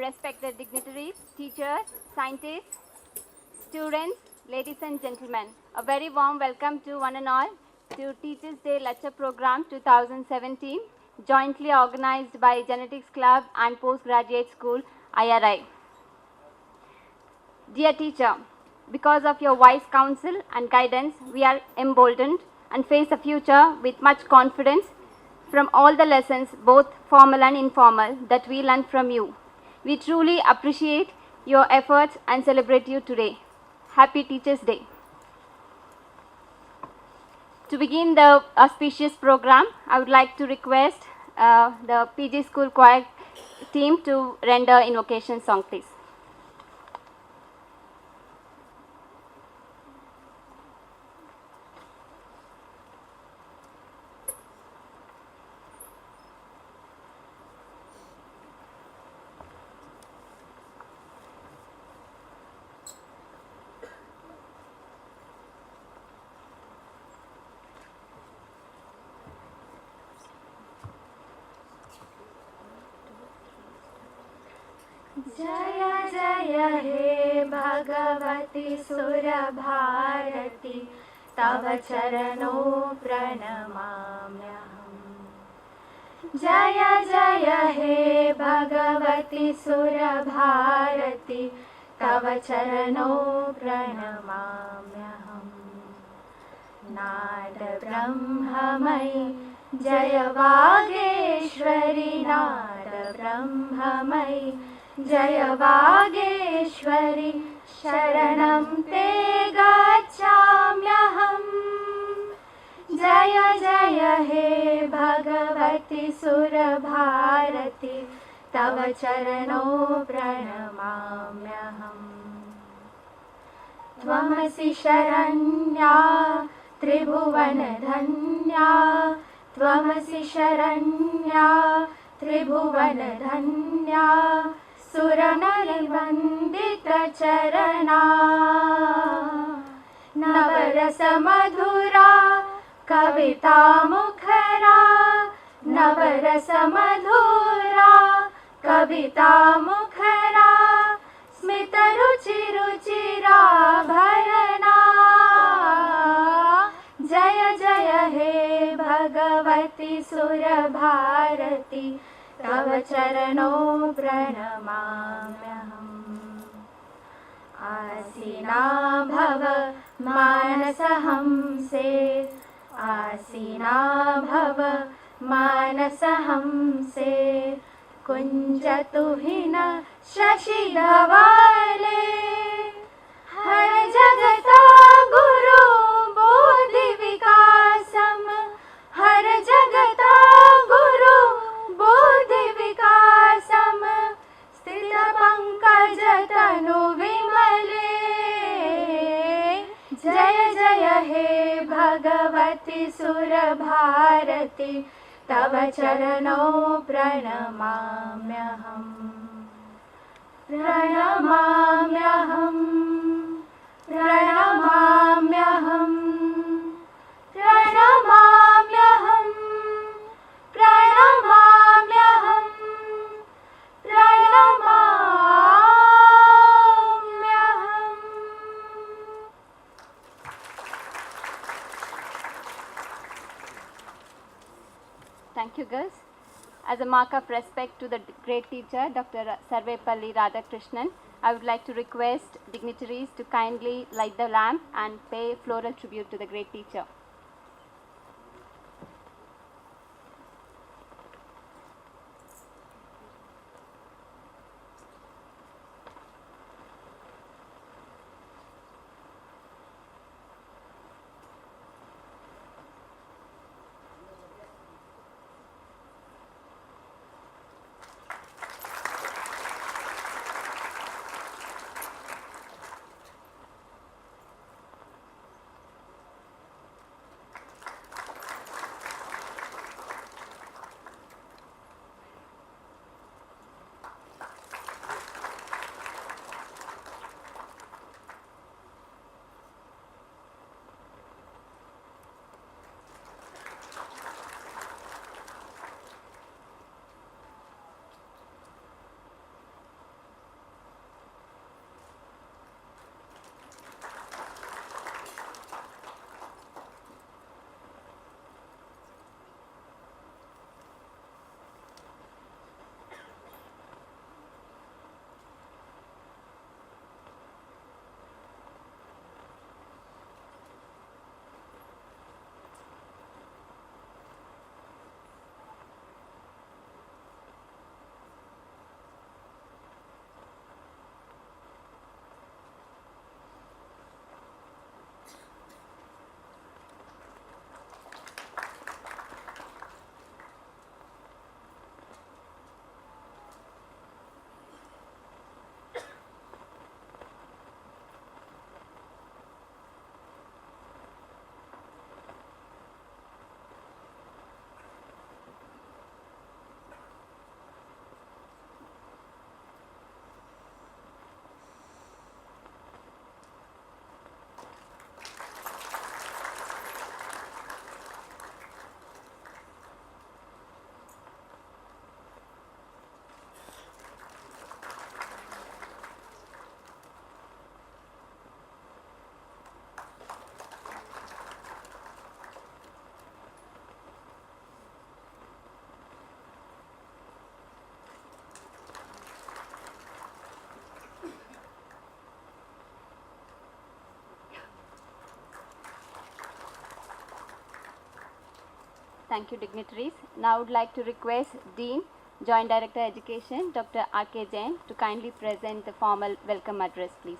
respected dignitaries, teachers, scientists, students, ladies and gentlemen, a very warm welcome to one and all to Teachers' Day Lecture Program 2017, jointly organized by Genetics Club and Postgraduate School, IRI. Dear teacher, because of your wise counsel and guidance, we are emboldened and face the future with much confidence from all the lessons, both formal and informal, that we learned from you. We truly appreciate your efforts and celebrate you today. Happy Teachers' Day. To begin the auspicious program, I would like to request the PG School Choir team to render invocation song, please. जय जय हे भगवती सुरभारती तव चरणों प्रणमाम्यहम्। जय जय हे भगवती सुरभारती तव चरणों प्रणमाम्यहम्। नाद ब्रह्ममयी जय वागेश्वरी, नाद ब्रह्ममयी जय वागेश्वरी, शरणं ते गच्छाम्यहम्। जय जय हे भगवती सुरभारती तव चरणों प्रणमाम्यहम्। त्वमसि शरण्या त्रिभुवनधन्या, त्वमसि शरण्या त्रिभुवनधन्या, सुरनरिवन्दित चरणा। नवरस मधुरा कविता मुखरा, नवरस मधुरा कविता मुखरा, स्मित रुचि रुचिराभरणा। जय जय हे भगवती सुरभारती तव चरणों प्रणमाम्यहम्। आसीना भव मानस हमसे, आसीना भव मानस हमसे, कुंजतु ही न शशि धवले। हर जगता गुरु बोधि विकासम, हर जगता गुरु बोधि विकासम, स्थित पंकज तनु विमले। जय जय हे भगवती सुरभारती तव चरणों प्रणमाम्यहम्। प्रणमाम्यहम्, प्रणमाम्यहम्, प्रणमाम्यहम्, प्रणमाम्यहम्, प्रणमाम्यहम्। Thank you, girls. As a mark of respect to the great teacher, Dr. Sarvepalli Radhakrishnan, I would like to request dignitaries to kindly light the lamp and pay floral tribute to the great teacher. Thank you, dignitaries. Now I would like to request Dean, Joint Director Education, Dr. R.K. Jain, to kindly present the formal welcome address, please.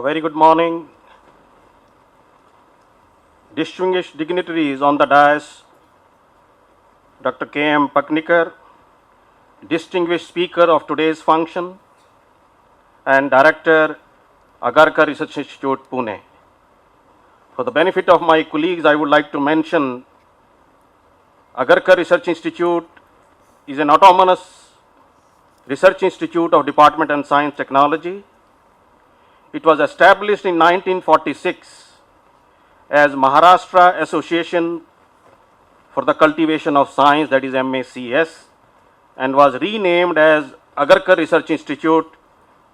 Very good morning. Distinguished dignitaries on the dais, Dr. K.M. Paknikar, distinguished speaker of today's function, and Director, Aghakar Research Institute, Pune. For the benefit of my colleagues, I would like to mention Aghakar Research Institute is an autonomous research institute of Department of Science Technology. It was established in 1946 as Maharashtra Association for the Cultivation of Science, that is MACS, and was renamed as Aghakar Research Institute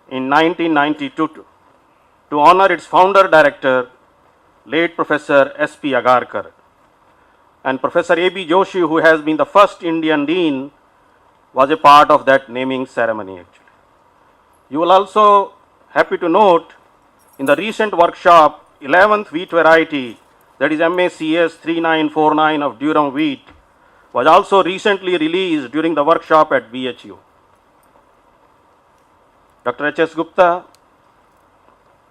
in 1992 to honor its founder director, late Professor S.P. Aghakar, and Professor A.B. Joshi, who has been the first Indian dean, was a part of that naming ceremony actually. You will also happy to note in the recent workshop, 11th wheat variety, that is MACS 3949 of durum wheat, was also recently released during the workshop at BHU. Dr. HS Gupta,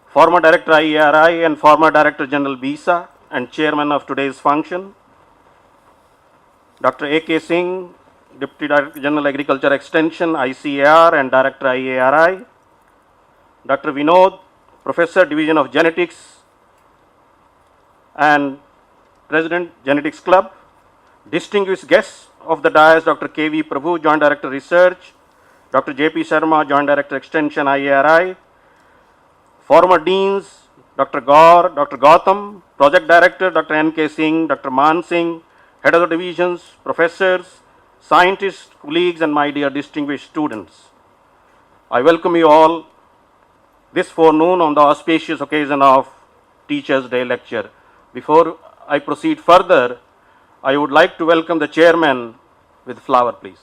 former Director IARI and former Director General BISA and Chairman of today's function. Dr. AK Singh, Deputy Director General Agriculture Extension, ICAR and Director IARI. Dr. Vinod, Professor, Division of Genetics and President, Genetics Club. Distinguished guests of the dais, Dr. K.V. Prabhu, Joint Director Research, Dr. J.P. Sharma, Joint Director Extension, IARI. Former Deans, Dr. Gaur, Dr. Gautam, Project Director, Dr. N.K. Singh, Dr. Man Singh, Head of the Divisions, Professors, Scientists, colleagues, and my dear distinguished students. I welcome you all this forenoon on the auspicious occasion of Teachers' Day lecture. Before I proceed further, I would like to welcome the chairman with flower, please.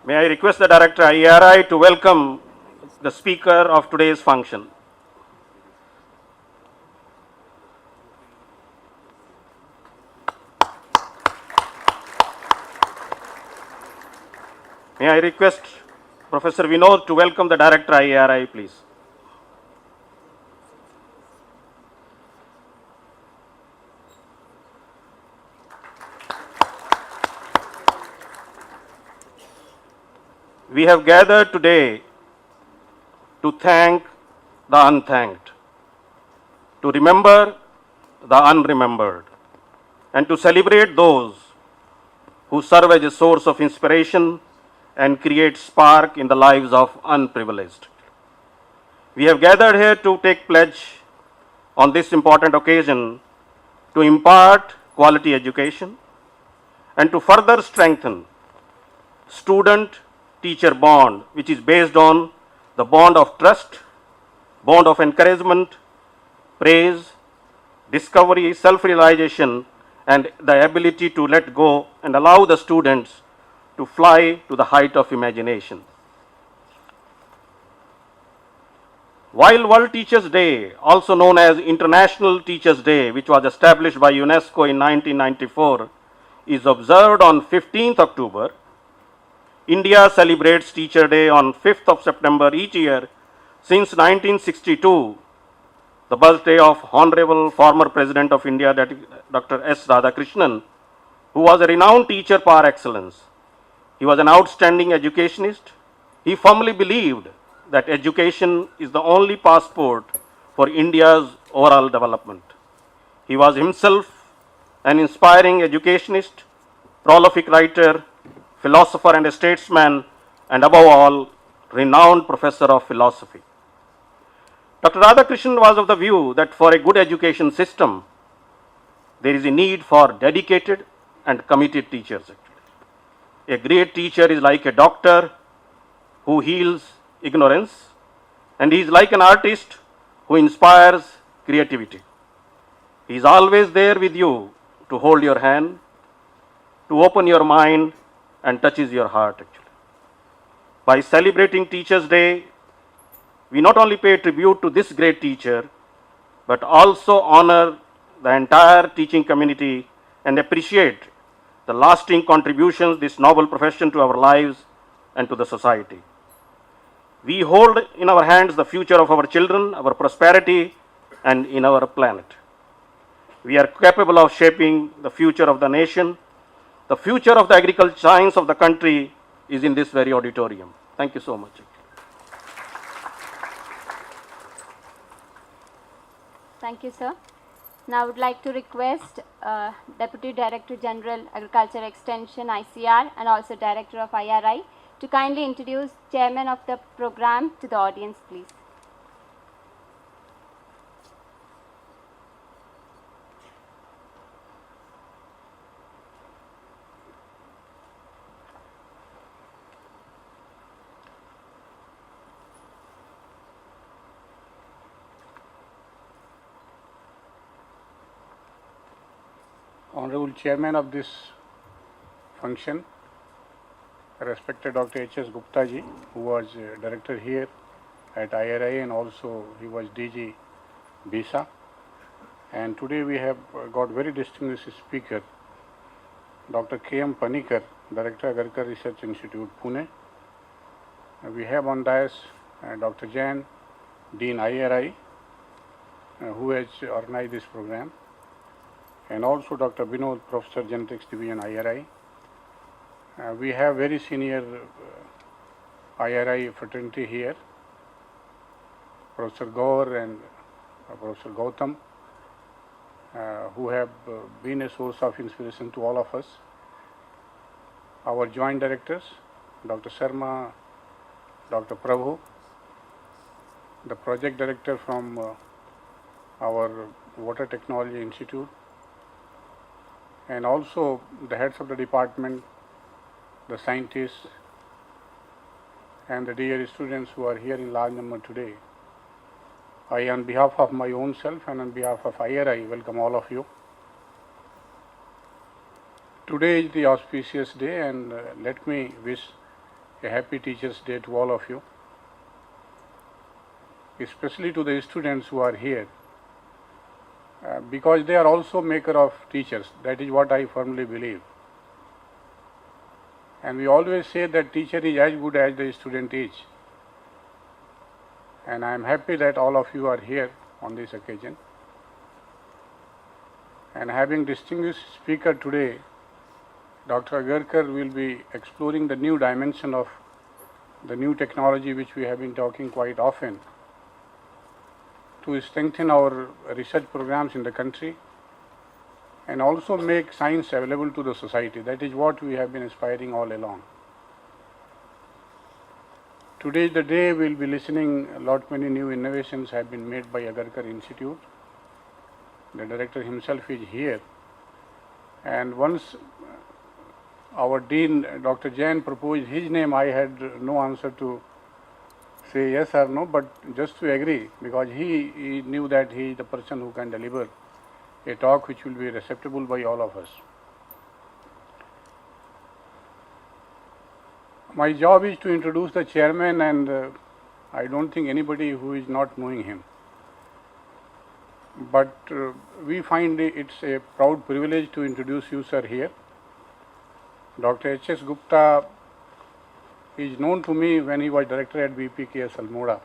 May I request the Director IARI to welcome the speaker of today's function. May I request Professor Vinod to welcome the Director IARI, please. We have gathered today to thank the unthanked, to remember the unremembered, and to celebrate those who serve as a source of inspiration and create spark in the lives of unprivileged. We have gathered here to take pledge on this important occasion to impart quality education and to further strengthen student-teacher bond, which is based on the bond of trust, bond of encouragement, praise, discovery, self-realization, and the ability to let go and allow the students to fly to the height of imagination. While World Teachers' Day, also known as International Teachers' Day, which was established by UNESCO in 1994, is observed on 15th October, India celebrates Teacher Day on 5th of September each year since 1962, the birthday of Honorable former President of India, Dr. S. Radhakrishnan, who was a renowned teacher par excellence. He was an outstanding educationist. He firmly believed that education is the only passport for India's overall development. He was himself an inspiring educationist, prolific writer, philosopher and a statesman, and above all, renowned professor of philosophy. Dr. Radhakrishnan was of the view that for a good education system, there is a need for dedicated and committed teachers. A great teacher is like a doctor who heals ignorance, and he is like an artist who inspires creativity. He is always there with you to hold your hand, to open your mind, and touches your heart. Actually, by celebrating Teachers' Day, we not only pay tribute to this great teacher, but also honor the entire teaching community and appreciate the lasting contributions this noble profession to our lives and to the society. We hold in our hands the future of our children, our prosperity, and in our planet. We are capable of shaping the future of the nation. The future of the agricultural science of the country is in this very auditorium. Thank you so much. Thank you, sir. Now I would like to request Deputy Director General Agriculture Extension ICR and also Director of IRI to kindly introduce Chairman of the program to the audience, please. Honorable Chairman of this function, respected Dr. HS Gupta ji, who was Director here at IRI and also he was DG BISA. And today we have got very distinguished speaker, Dr. KM Paknikar, Director Aghakar Research Institute, Pune. We have on dais Dr. Jain, Dean IRI, who has organized this program, and also Dr. Vinod, Professor Genetics Division IRI. We have very senior IRI fraternity here, Professor Gaur and Professor Gautam, who have been a source of inspiration to all of us. Our joint directors, Dr. Sharma, Dr. Prabhu, the project director from our Water Technology Institute, and also the heads of the department, the scientists, and the dear students who are here in large number today. I, on behalf of my own self and on behalf of IRI, welcome all of you. Today is the auspicious day, and let me wish a happy Teachers' Day to all of you, especially to the students who are here, because they are also maker of teachers. That is what I firmly believe. And we always say that teacher is as good as the student is. And I am happy that all of you are here on this occasion. And having distinguished speaker today, Dr. Aghakar will be exploring the new dimension of the new technology which we have been talking quite often, to strengthen our research programs in the country and also make science available to the society. That is what we have been aspiring all along. Today is the day we will be listening. A lot many new innovations have been made by Aghakar Institute. The director himself is here. And once our dean, Dr. Jain, proposed his name, I had no answer to say yes or no, but just to agree, because he knew that he is the person who can deliver a talk which will be acceptable by all of us. My job is to introduce the chairman, and I don't think anybody who is not knowing him. But we find it's a proud privilege to introduce you, sir, here. Dr. HS Gupta is known to me when he was director at BPKS Almora.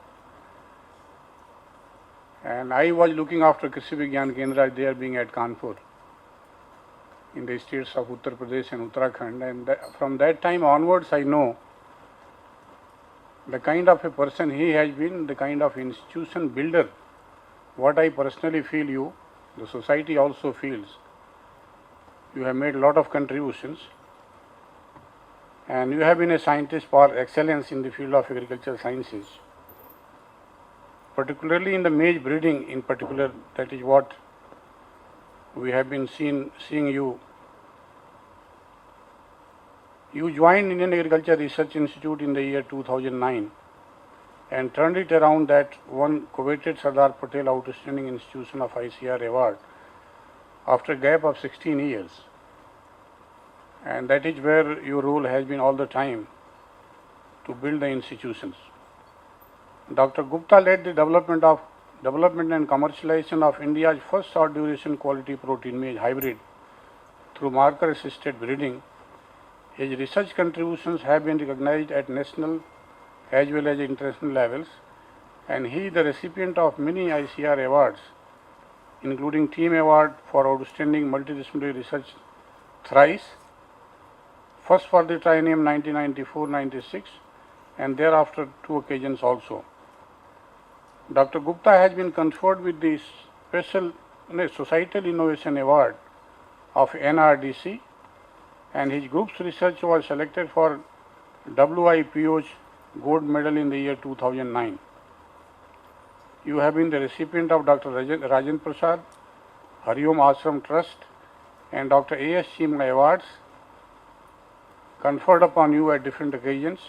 And I was looking after Krishi Vigyan Kendra there, being at Kanpur in the states of Uttar Pradesh and Uttarakhand. And from that time onwards, I know the kind of a person he has been, the kind of institution builder, what I personally feel you, the society also feels. You have made a lot of contributions, and you have been a scientist for excellence in the field of agricultural sciences. particularly in the maize breeding in particular, that is what we have been seeing you. You joined Indian Agriculture Research Institute in the year 2009 and turned it around that one coveted Sardar Patel Outstanding Institution of ICR Award after a gap of 16 years. And that is where your role has been all the time, to build the institutions. Dr. Gupta led the development and commercialization of India's first short duration quality protein maize hybrid through marker assisted breeding. His research contributions have been recognized at national as well as international levels, and he is the recipient of many ICR awards, including Team Award for Outstanding Multidisciplinary Research thrice, first for the triennium 1994-96 and thereafter 2 occasions also. Dr. Gupta has been conferred with the Special Societal Innovation Award of NRDC, and his group's research was selected for WIPO's Gold Medal in the year 2009. You have been the recipient of Dr. Rajan Prasad, Hariom Ashram Trust and Dr. A.S. Chima Awards conferred upon you at different occasions.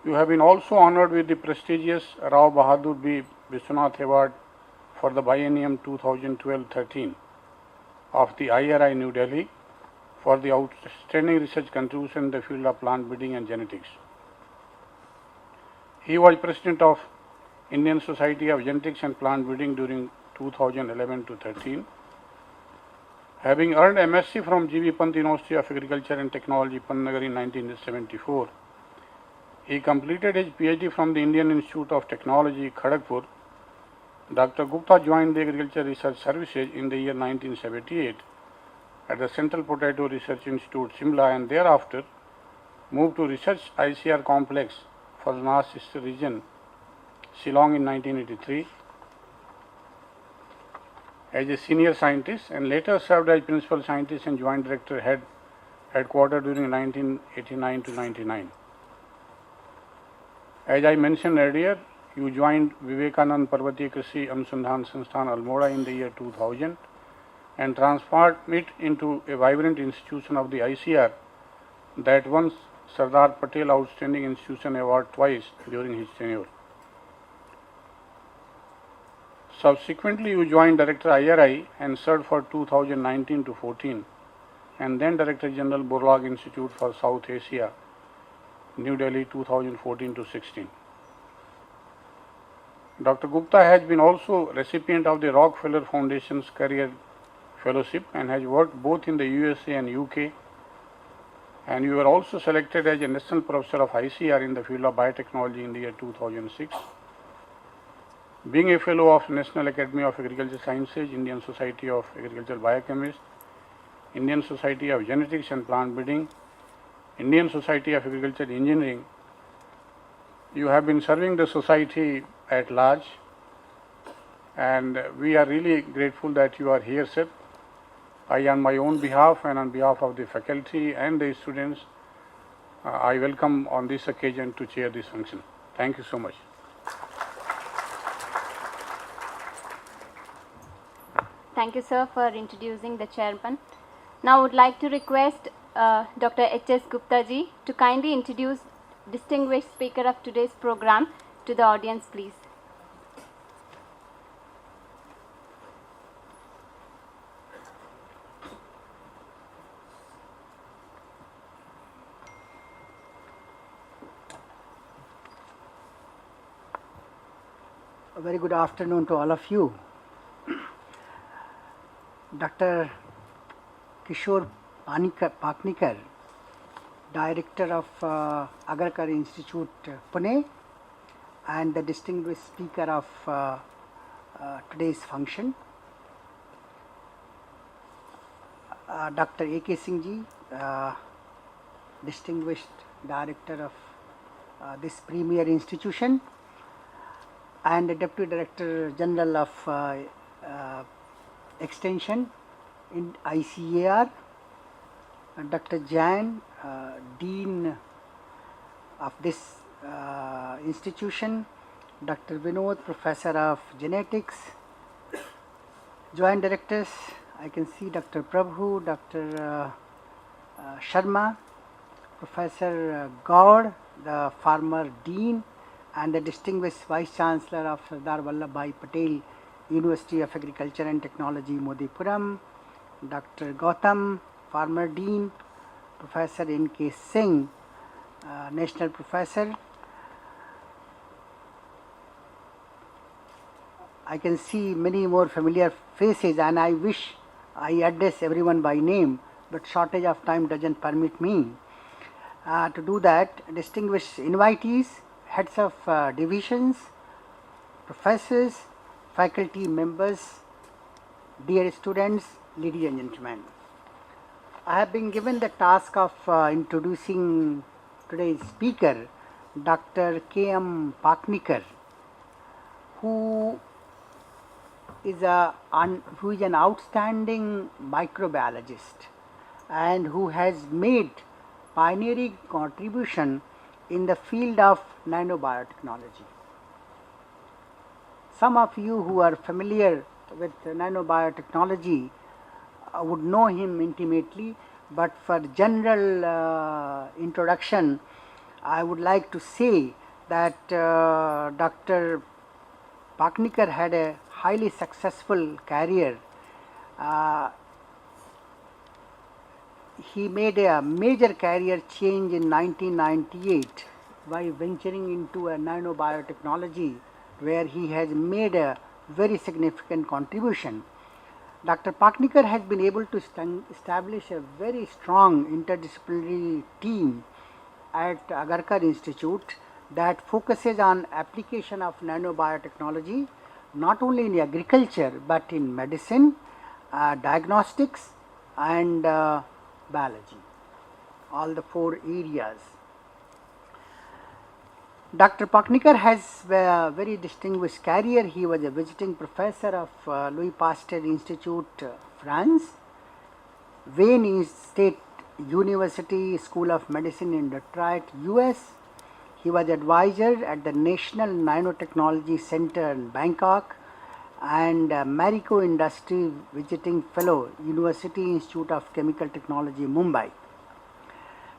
You have been also honored with the prestigious Rao Bahadur B. Biswanath Award for the biennium 2012-13 of the IRI New Delhi for the outstanding research contribution in the field of plant breeding and genetics. He was president of Indian Society of Genetics and Plant Breeding during 2011-13. Having earned MSc from G.V. Pant University of Agriculture and Technology, Pantnagar in 1974, he completed his PhD from the Indian Institute of Technology, Kharagpur. Dr. Gupta joined the Agriculture Research Services in the year 1978 at the Central Potato Research Institute, Shimla, and thereafter moved to Research ICR Complex for the North Eastern Region, Shillong in 1983 as a senior scientist, and later served as principal scientist and joint director headquartered during 1989 to 99. As I mentioned earlier, you joined Vivekanand Parvatiya Krishi Anusandhan Sansthan Almora in the year 2000 and transformed it into a vibrant institution of the ICR that won Sardar Patel Outstanding Institution Award twice during his tenure. Subsequently, you joined Director IRI and served for 2019 to 14 and then Director General Borlaug Institute for South Asia, New Delhi 2014 to 16. Dr. Gupta has been also recipient of the Rockefeller Foundation's Career Fellowship and has worked both in the USA and UK, and you were also selected as a National Professor of ICR in the field of biotechnology in the year 2006. Being a Fellow of National Academy of Agricultural Sciences, Indian Society of Agricultural Biochemists, Indian Society of Genetics and Plant Breeding, Indian Society of Agricultural Engineering, you have been serving the society at large, and we are really grateful that you are here, sir. I, on my own behalf and on behalf of the faculty and the students, I welcome on this occasion to chair this function. Thank you so much. Thank you, sir, for introducing the chairman. Now I would like to request Dr. HS Gupta ji to kindly introduce distinguished speaker of today's program to the audience, please. A very good afternoon to all of you. Dr. Kishore Paknikar, Director of Aghakar Institute, Pune, and the distinguished speaker of today's function, Dr. AK Singh ji, distinguished Director of this premier institution, and the Deputy Director General of Extension in ICAR, Dr. Jain, Dean of this institution, Dr. Vinod, Professor of Genetics, Joint Directors, I can see Dr. Prabhu, Dr. Sharma, Professor Gaur, the former Dean, and the distinguished Vice Chancellor of Sardar Vallabhbhai Patel University of Agriculture and Technology, Modipuram, Dr. Gautam, former Dean, Professor N.K. Singh, National Professor. I can see many more familiar faces, and I wish I address everyone by name, but shortage of time doesn't permit me to do that. Distinguished invitees, heads of divisions, professors, faculty members, dear students, ladies and gentlemen. I have been given the task of introducing today's speaker, Dr. K.M. Paknikar, who is an outstanding microbiologist and who has made pioneering contribution in the field of nanobiotechnology. Some of you who are familiar with nanobiotechnology would know him intimately, but for general introduction, I would like to say that Dr. Paknikar had a highly successful career. He made a major career change in 1998 by venturing into a nanobiotechnology, where he has made a very significant contribution. Dr. Paknikar has been able to establish a very strong interdisciplinary team at Aghakar Institute that focuses on application of nanobiotechnology not only in agriculture but in medicine, diagnostics and biology, all the 4 areas. Dr. Paknikar has a very distinguished career. He was a visiting professor of Louis Pasteur Institute, France, Wayne State University School of Medicine in Detroit, US. He was advisor at the National Nanotechnology Center in Bangkok and Marico Industry Visiting Fellow, University Institute of Chemical Technology, Mumbai.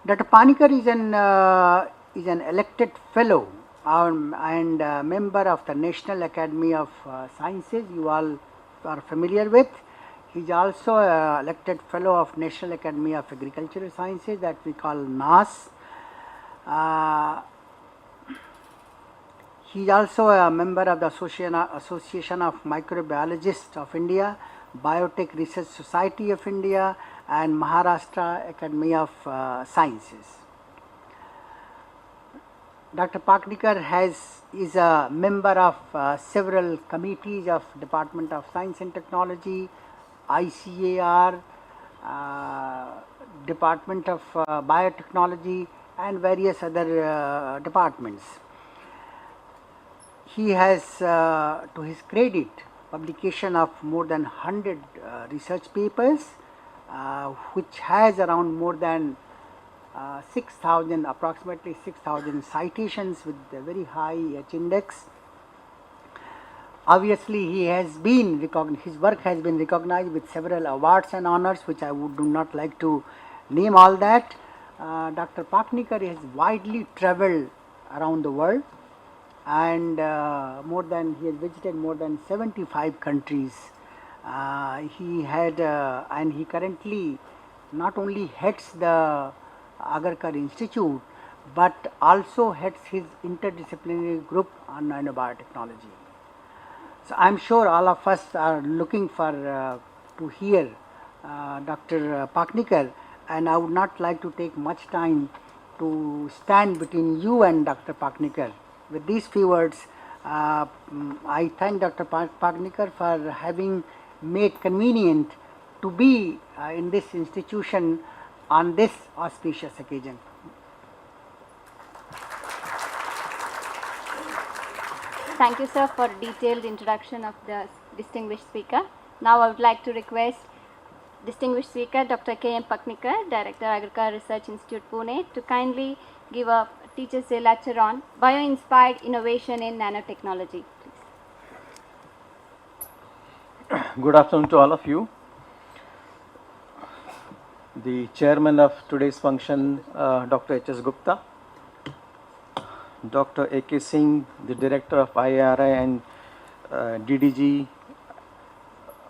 Dr. Paknikar is an elected fellow and member of the National Academy of Sciences, you all are familiar with. He is also an elected fellow of National Academy of Agricultural Sciences, that we call NAS. He is also a member of the Association of Microbiologists of India, Biotech Research Society of India, and Maharashtra Academy of Sciences. Dr. Paknikar is a member of several committees of Department of Science and Technology, ICAR, Department of Biotechnology, and various other departments. He has, to his credit, publication of more than 100 research papers, which has around more than 6,000, approximately 6,000 citations with a very high H index. Obviously, his work has been recognized with several awards and honors, which I do not like to name all that. Dr. Paknikar has widely traveled around the world, and he has visited more than 75 countries. He currently not only heads the Aghakar Institute, but also heads his interdisciplinary group on nanobiotechnology. So I am sure all of us are looking for to hear Dr. Paknikar, and I would not like to take much time to stand between you and Dr. Paknikar. With these few words, I thank Dr. Paknikar for having made convenient to be in this institution on this auspicious occasion. Thank you, sir, for detailed introduction of the distinguished speaker. Now I would like to request distinguished speaker Dr. K.M. Paknikar, Director, Aghakar Research Institute, Pune, to kindly give a teaches a lecture on Bioinspired Innovation in Nanotechnology. Good afternoon to all of you. The chairman of today's function, Dr. HS Gupta, Dr. AK Singh, the director of IARI and DDG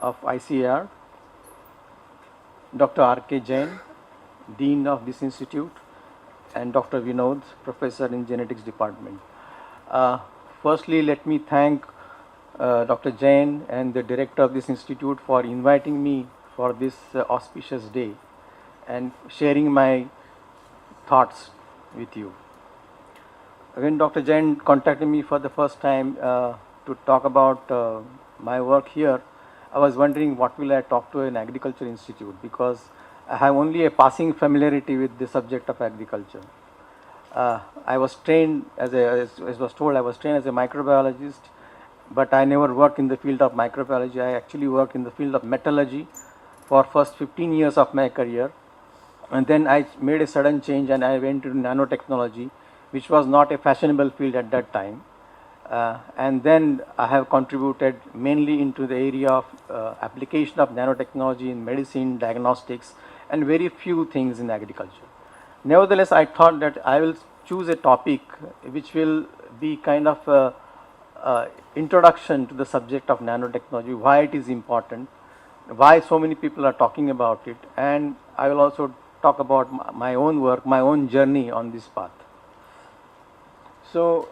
of ICAR, Dr. RK Jain, dean of this institute, and Dr. Vinod, professor in genetics department. Firstly, let me thank Dr. Jain and the director of this institute for inviting me for this auspicious day and sharing my thoughts with you. When Dr. Jain contacted me for the first time to talk about my work here, I was wondering what will I talk to an agriculture institute, because I have only a passing familiarity with the subject of agriculture. I was trained as was told, I was trained as a microbiologist, but I never worked in the field of microbiology. I actually worked in the field of metallurgy for first 15 years of my career, and then I made a sudden change and I went into nanotechnology, which was not a fashionable field at that time. And then I have contributed mainly into the area of application of nanotechnology in medicine, diagnostics, and very few things in agriculture. Nevertheless, I thought that I will choose a topic which will be kind of a introduction to the subject of nanotechnology, why it is important, why so many people are talking about it, and I will also talk about my own work, my own journey on this path. So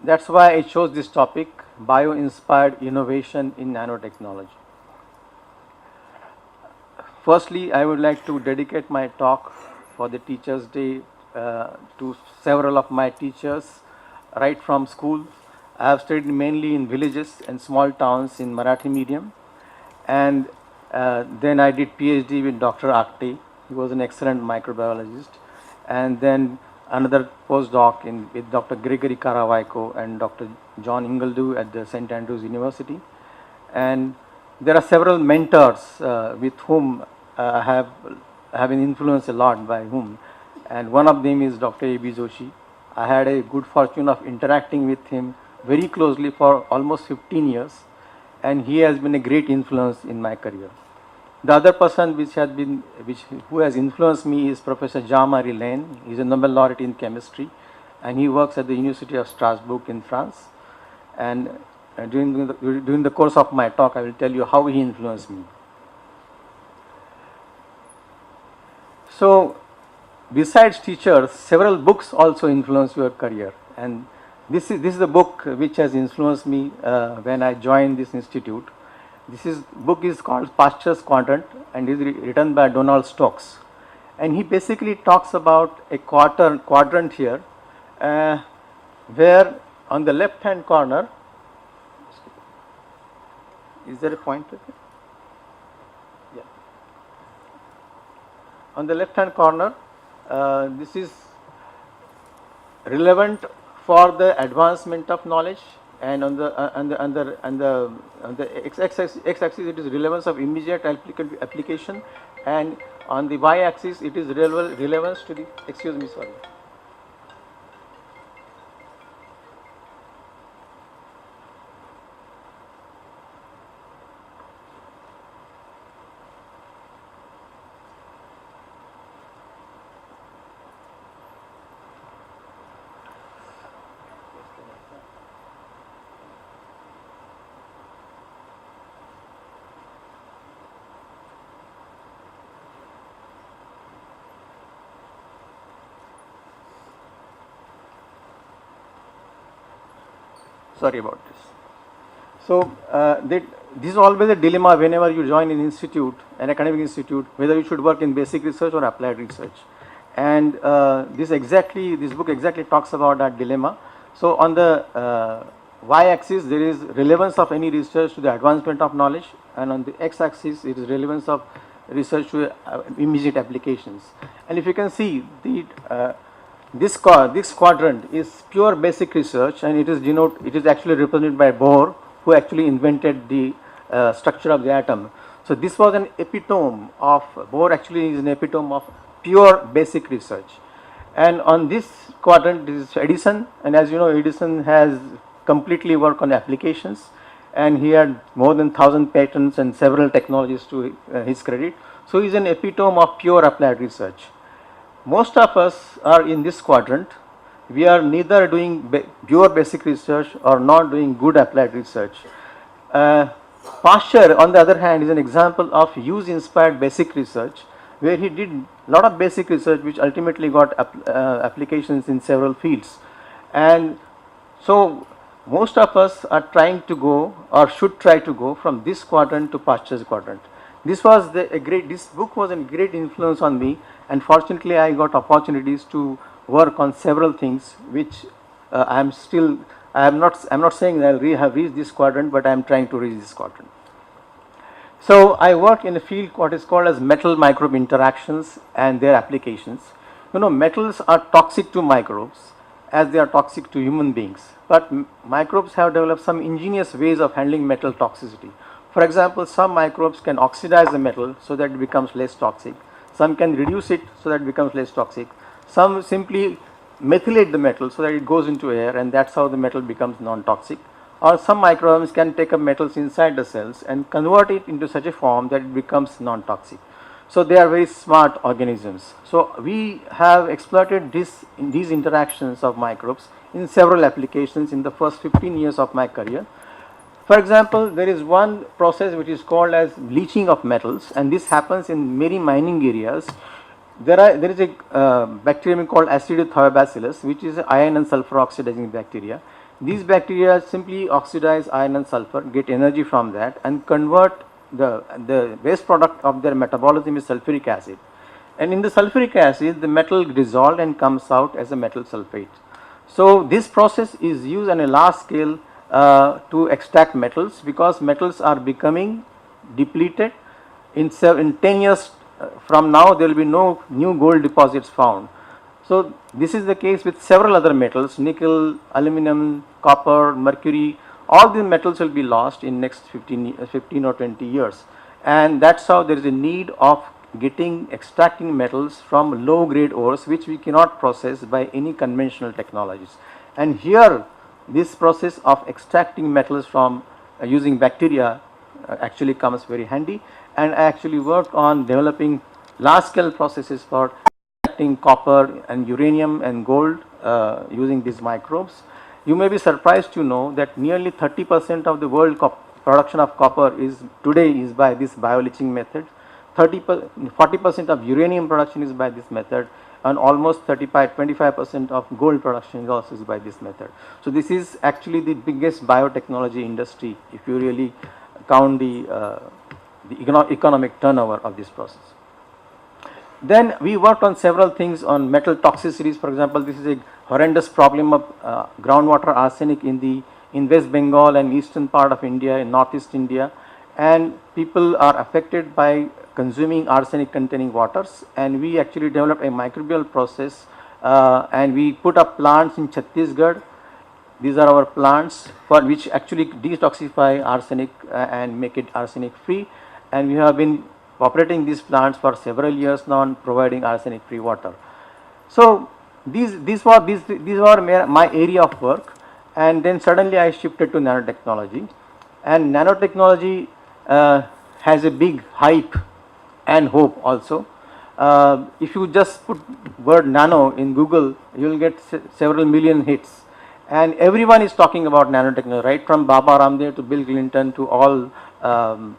that's why I chose this topic, bio-inspired innovation in nanotechnology. Firstly, I would like to dedicate my talk for the Teachers' Day to several of my teachers right from school. I have studied mainly in villages and small towns in Marathi medium, and then I did PhD with Dr. Akte. He was an excellent microbiologist, and then another postdoc with Dr. Gregory Caravaco and Dr. John Ingledew at the St. Andrews University. And there are several mentors with whom I have been influenced a lot by whom, and one of them is Dr. A.B. Joshi. I had a good fortune of interacting with him very closely for almost 15 years, and he has been a great influence in my career. The other person who has influenced me is Professor Jean-Marie Lehn. He is a Nobel laureate in chemistry, and he works at the University of Strasbourg in France. And during the course of my talk, I will tell you how he influenced me. So, besides teachers, several books also influence your career, and this is the book which has influenced me when I joined this institute. Book is called Pasteur's Quadrant and is written by Donald Stokes, and he basically talks about a quadrant here, where on the left hand corner, is there a pointer? Yeah. On the left hand corner, this is relevant for the advancement of knowledge, and on the x-axis it is relevance of immediate application, and on the y-axis it is relevance to the, excuse me, sorry. Sorry about this. So, this is always a dilemma whenever you join an institute, an academic institute, whether you should work in basic research or applied research. And this book exactly talks about that dilemma. So, on the y-axis there is relevance of any research to the advancement of knowledge, and on the x-axis it is relevance of research to immediate applications. And if you can see, this quadrant is pure basic research, and it is actually represented by Bohr, who actually invented the structure of the atom. So this was an epitome of, Bohr actually is an epitome of pure basic research. And on this quadrant is Edison, and as you know, Edison has completely worked on applications, and he had more than 1,000 patents and several technologies to his credit. So he is an epitome of pure applied research. Most of us are in this quadrant. We are neither doing pure basic research or not doing good applied research. Pasteur, on the other hand, is an example of use-inspired basic research, where he did a lot of basic research which ultimately got applications in several fields. And so most of us are trying to go, or should try to go, from this quadrant to Pasteur's quadrant. This book was a great influence on me, and fortunately I got opportunities to work on several things which I'm not saying that I have reached this quadrant, but I am trying to reach this quadrant. So I work in a field what is called as metal microbe interactions and their applications. You know, metals are toxic to microbes as they are toxic to human beings, but microbes have developed some ingenious ways of handling metal toxicity. For example, some microbes can oxidize the metal so that it becomes less toxic. Some can reduce it so that it becomes less toxic. Some simply methylate the metal so that it goes into air, and that's how the metal becomes non-toxic. Or some microbes can take up metals inside the cells and convert it into such a form that it becomes non-toxic. So they are very smart organisms. So we have exploited these interactions of microbes in several applications in the first 15 years of my career. For example, there is one process which is called as bleaching of metals, and this happens in many mining areas. There is a bacterium called Acidothiobacillus, which is an iron and sulfur oxidizing bacteria. These bacteria simply oxidize iron and sulfur, get energy from that, and convert the waste product of their metabolism is sulfuric acid. And in the sulfuric acid, the metal dissolved and comes out as a metal sulfate. So this process is used on a large scale to extract metals, because metals are becoming depleted. In 10 years from now, there will be no new gold deposits found. So this is the case with several other metals: nickel, aluminum, copper, mercury. All these metals will be lost in next 15 or 20 years, and that's how there is a need of extracting metals from low grade ores which we cannot process by any conventional technologies. And here this process of extracting metals from using bacteria actually comes very handy, and I actually work on developing large scale processes for extracting copper and uranium and gold using these microbes. You may be surprised to know that nearly 30% of the world production of copper today is by this bioleaching method. 40% of uranium production is by this method, and almost 25% of gold production is also by this method. So this is actually the biggest biotechnology industry if you really count the economic turnover of this process. Then we worked on several things on metal toxicities. For example, this is a horrendous problem of groundwater arsenic in West Bengal and eastern part of India, in northeast India, and people are affected by consuming arsenic containing waters, and we actually developed a microbial process and we put up plants in Chhattisgarh. These are our plants for which actually detoxify arsenic and make it arsenic free, and we have been operating these plants for several years now and providing arsenic free water. So these were my area of work, and then suddenly I shifted to nanotechnology, and nanotechnology has a big hype and hope also. If you just put word nano in Google, you will get several million hits, and everyone is talking about nanotechnology, right from Baba Ramdev to Bill Clinton to all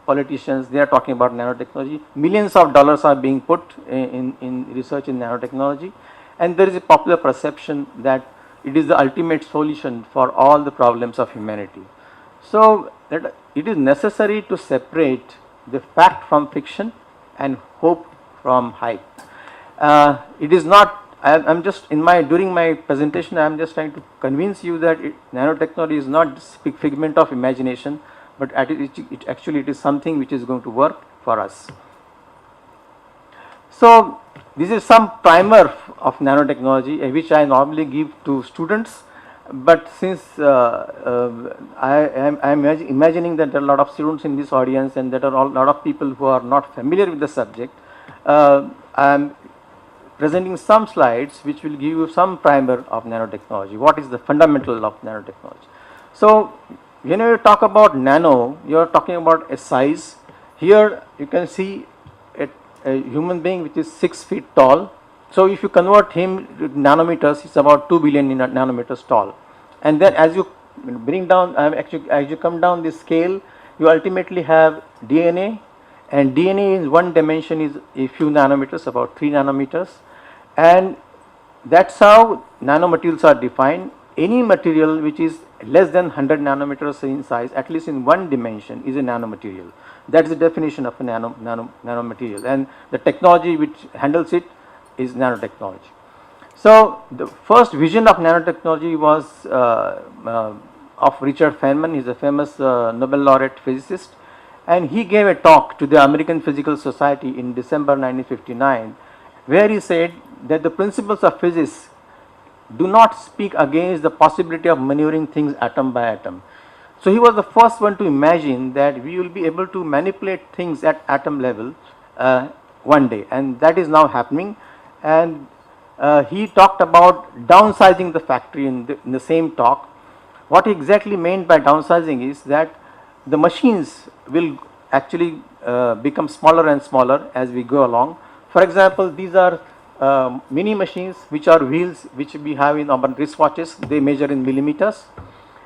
politicians. They are talking about nanotechnology. Millions of dollars are being put in research in nanotechnology, and there is a popular perception that it is the ultimate solution for all the problems of humanity. So that it is necessary to separate the fact from fiction and hope from hype. It is not. I'm just during my presentation, I'm just trying to convince you that nanotechnology is not a figment of imagination, but it is something which is going to work for us. So this is some primer of nanotechnology which I normally give to students, but since I am imagining that there are a lot of students in this audience and there are a lot of people who are not familiar with the subject, I am presenting some slides which will give you some primer of nanotechnology. What is the fundamental of nanotechnology? So, when you talk about nano, you are talking about a size. Here you can see a human being which is 6 feet tall. So, if you convert him to nanometers, it's about 2 billion nanometers tall. And then as you bring down, actually as you come down this scale, you ultimately have DNA, and DNA in one dimension is a few nanometers, about 3 nanometers, and that's how nanomaterials are defined. Any material which is less than 100 nanometers in size, at least in one dimension, is a nanomaterial. That's the definition of a nanomaterial, and the technology which handles it is nanotechnology. So, the first vision of nanotechnology was of Richard Feynman. He is a famous Nobel laureate physicist, and he gave a talk to the American Physical Society in December 1959, where he said that the principles of physics do not speak against the possibility of maneuvering things atom by atom. So, he was the first one to imagine that we will be able to manipulate things at atom level one day, and that is now happening. And he talked about downsizing the factory in the same talk. What he exactly meant by downsizing is that the machines will actually become smaller and smaller as we go along. For example, these are mini machines which are wheels which we have in our wristwatches. They measure in millimeters,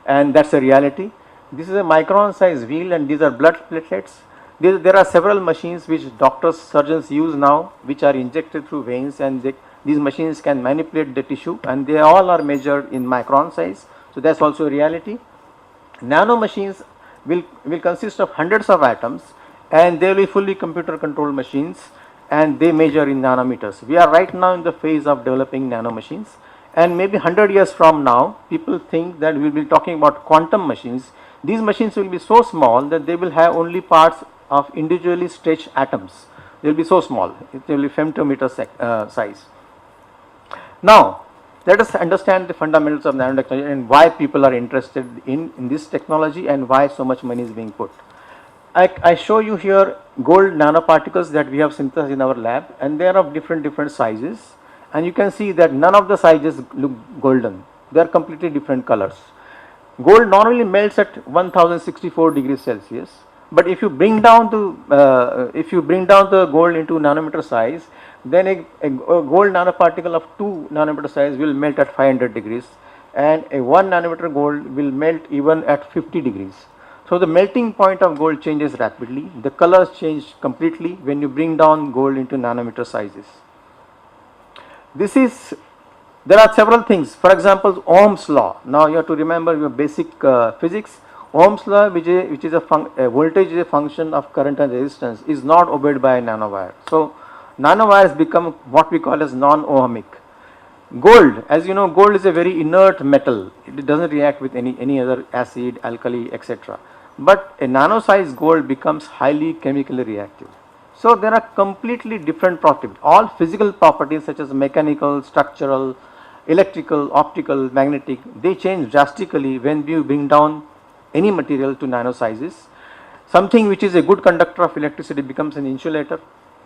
and that's a reality. This is a micron size wheel, and these are blood platelets. There are several machines which doctors, surgeons use now, which are injected through veins, and these machines can manipulate the tissue, and they all are measured in micron size. So, that's also a reality. Nano machines will consist of hundreds of atoms, and they will be fully computer controlled machines, and they measure in nanometers. We are right now in the phase of developing nano machines, and maybe 100 years from now, people think that we will be talking about quantum machines. These machines will be so small that they will have only parts of individually stretched atoms. They will be so small, it will be femtometer size. Now, let us understand the fundamentals of nanotechnology and why people are interested in this technology and why so much money is being put. I show you here gold nanoparticles that we have synthesized in our lab, and they are of different sizes, and you can see that none of the sizes look golden. They are completely different colors. Gold normally melts at 1064 degrees Celsius, but if you bring down the gold into nanometer size, then a gold nanoparticle of 2 nanometer size will melt at 500 degrees, and a 1 nanometer gold will melt even at 50 degrees. So, the melting point of gold changes rapidly. The colors change completely when you bring down gold into nanometer sizes. There are several things. For example, Ohm's law. Now, you have to remember your basic physics. Ohm's law, which is a voltage is a function of current and resistance, is not obeyed by a nanowire. So, nanowires become what we call as non-ohmic. Gold, as you know, gold is a very inert metal. It doesn't react with any other acid, alkali, etc. But a nano-sized gold becomes highly chemically reactive. So, there are completely different properties. All physical properties such as mechanical, structural, electrical, optical, magnetic, they change drastically when you bring down any material to nano sizes. Something which is a good conductor of electricity becomes an insulator.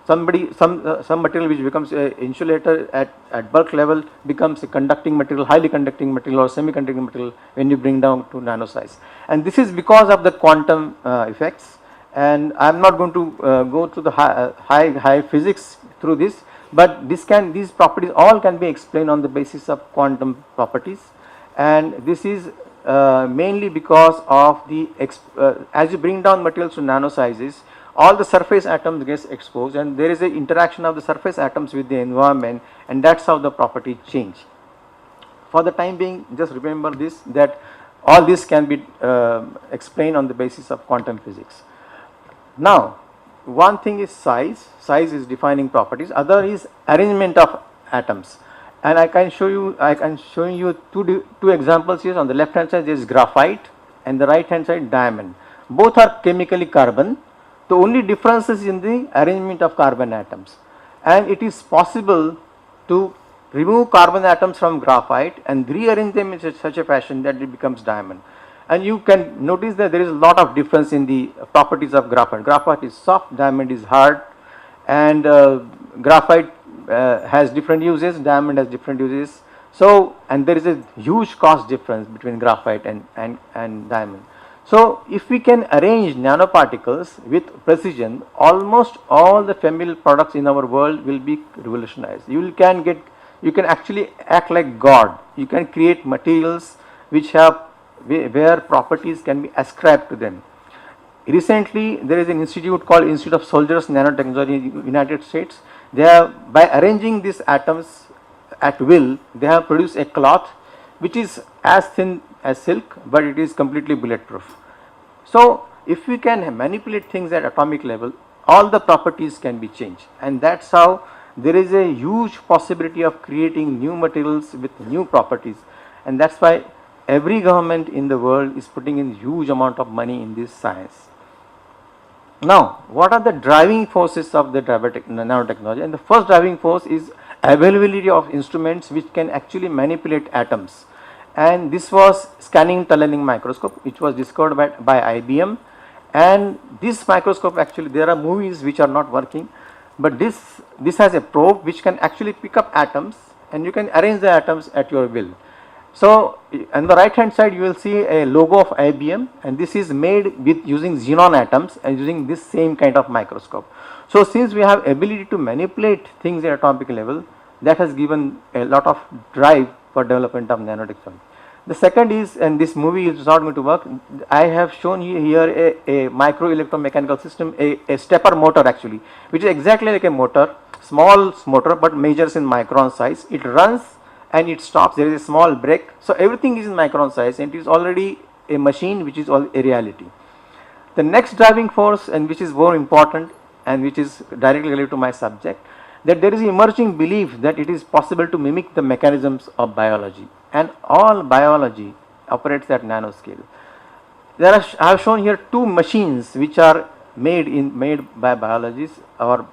Some material which becomes an insulator at bulk level becomes a conducting material, highly conducting material or semiconducting material when you bring down to nano size. And this is because of the quantum effects. And I am not going to go to the high physics through this, but these properties all can be explained on the basis of quantum properties, and this is mainly because of the as you bring down materials to nano sizes, all the surface atoms get exposed, and there is an interaction of the surface atoms with the environment, and that's how the properties change. For the time being, just remember this, that all this can be explained on the basis of quantum physics. Now, one thing is size is defining properties, other is arrangement of atoms, and I can show you two examples here. On the left hand side there is graphite and the right hand side diamond. Both are chemically carbon. The only difference is in the arrangement of carbon atoms, and it is possible to remove carbon atoms from graphite and rearrange them in such a fashion that it becomes diamond. And you can notice that there is a lot of difference in the properties of graphite. Graphite is soft, diamond is hard, and graphite has different uses, diamond has different uses. So, and there is a huge cost difference between graphite and diamond. So, if we can arrange nanoparticles with precision, almost all the familiar products in our world will be revolutionized. You can actually act like God. You can create materials which have where properties can be ascribed to them. Recently, there is an institute called Institute of Soldiers Nanotechnology in the United States. They have, by arranging these atoms at will, they have produced a cloth which is as thin as silk, but it is completely bulletproof. So, if we can manipulate things at atomic level, all the properties can be changed, and that is how there is a huge possibility of creating new materials with new properties, and that is why every government in the world is putting in huge amount of money in this science. Now, what are the driving forces of the nanotechnology? And the first driving force is availability of instruments which can actually manipulate atoms. And this was scanning tunneling microscope, which was discovered by IBM. And this microscope, actually there are movies which are not working, but this has a probe which can actually pick up atoms, and you can arrange the atoms at your will. So, on the right hand side you will see a logo of IBM, and this is made with using xenon atoms and using this same kind of microscope. So, since we have ability to manipulate things at atomic level, that has given a lot of drive for development of nanotechnology. The second is, and this movie is not going to work, I have shown you here a microelectromechanical system, a stepper motor actually, which is exactly like a motor, small motor but measures in micron size. It runs and it stops, there is a small break. So, everything is in micron size, and it is already a machine which is all a reality. The next driving force, and which is more important and which is directly related to my subject, that there is emerging belief that it is possible to mimic the mechanisms of biology, and all biology operates at nanoscale. I have shown here two machines which are made by biologists or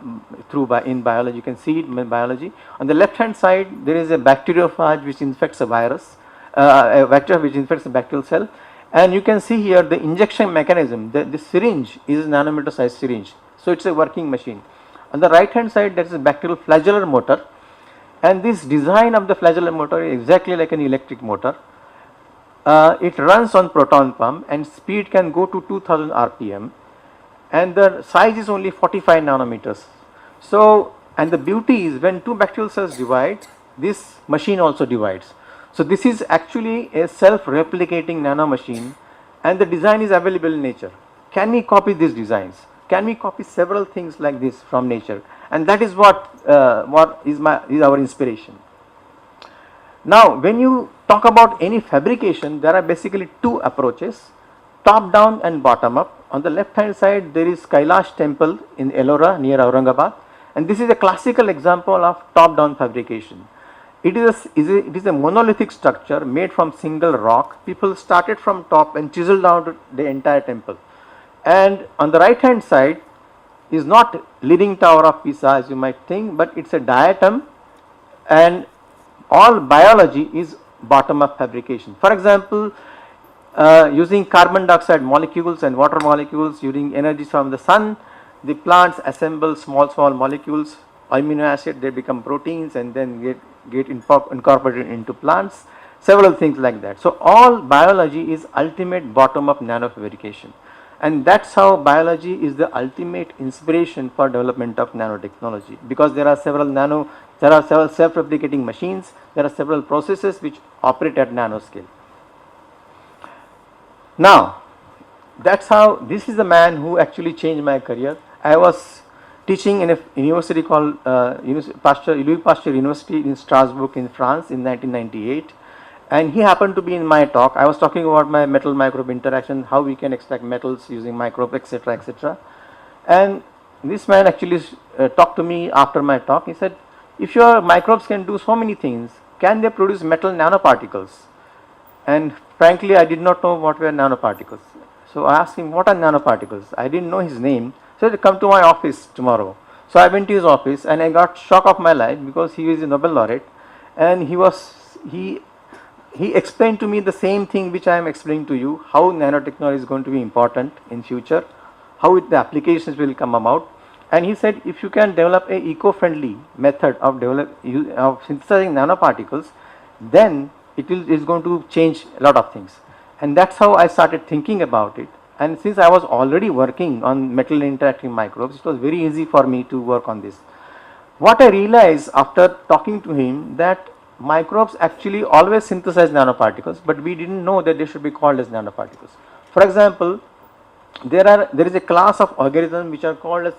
in biology. You can see it in biology. On the left hand side there is a bacteriophage which infects a virus, a vector which infects a bacterial cell, and you can see here the injection mechanism. The syringe is a nanometer size syringe, so it is a working machine. On the right hand side there is a bacterial flagellar motor, and this design of the flagellar motor is exactly like an electric motor. It runs on proton pump and speed can go to 2000 rpm, and the size is only 45 nanometers. So, and the beauty is when two bacterial cells divide, this machine also divides. So, this is actually a self-replicating nano machine, and the design is available in nature. Can we copy these designs? Can we copy several things like this from nature? And that is what is our inspiration. Now, when you talk about any fabrication, there are basically two approaches, top down and bottom up. On the left hand side there is Kailash temple in Ellora near Aurangabad, and this is a classical example of top down fabrication. It is a monolithic structure made from single rock. People started from top and chiseled down the entire temple. And on the right hand side is not Leaning Tower of Pisa as you might think, but it is a diatom, and all biology is bottom up fabrication. For example, using carbon dioxide molecules and water molecules, using energy from the sun, the plants assemble small molecules, amino acid, they become proteins and then get incorporated into plants, several things like that. So, all biology is ultimate bottom up nano fabrication, and that is how biology is the ultimate inspiration for development of nanotechnology, because there are several self-replicating machines, there are several processes which operate at nanoscale. Now, that is how, this is the man who actually changed my career. I was teaching in a university called Louis Pasteur University in Strasbourg in France in 1998, and he happened to be in my talk. I was talking about my metal microbe interaction, how we can extract metals using microbe, etc., etc. And this man actually talked to me after my talk. He said, if your microbes can do so many things, can they produce metal nanoparticles? And frankly, I did not know what were nanoparticles. So I asked him, what are nanoparticles? I didn't know his name. So he said, come to my office tomorrow. So I went to his office and I got shock of my life, because he is a Nobel laureate, and he explained to me the same thing which I am explaining to you, how nanotechnology is going to be important in future, how the applications will come about. and he said if you can develop a eco-friendly method of synthesizing nanoparticles, then is going to change a lot of things. And that's how I started thinking about it. And since I was already working on metal interacting microbes, it was very easy for me to work on this. What I realized after talking to him, that microbes actually always synthesize nanoparticles, but we didn't know that they should be called as nanoparticles. For example, there is a class of organisms which are called as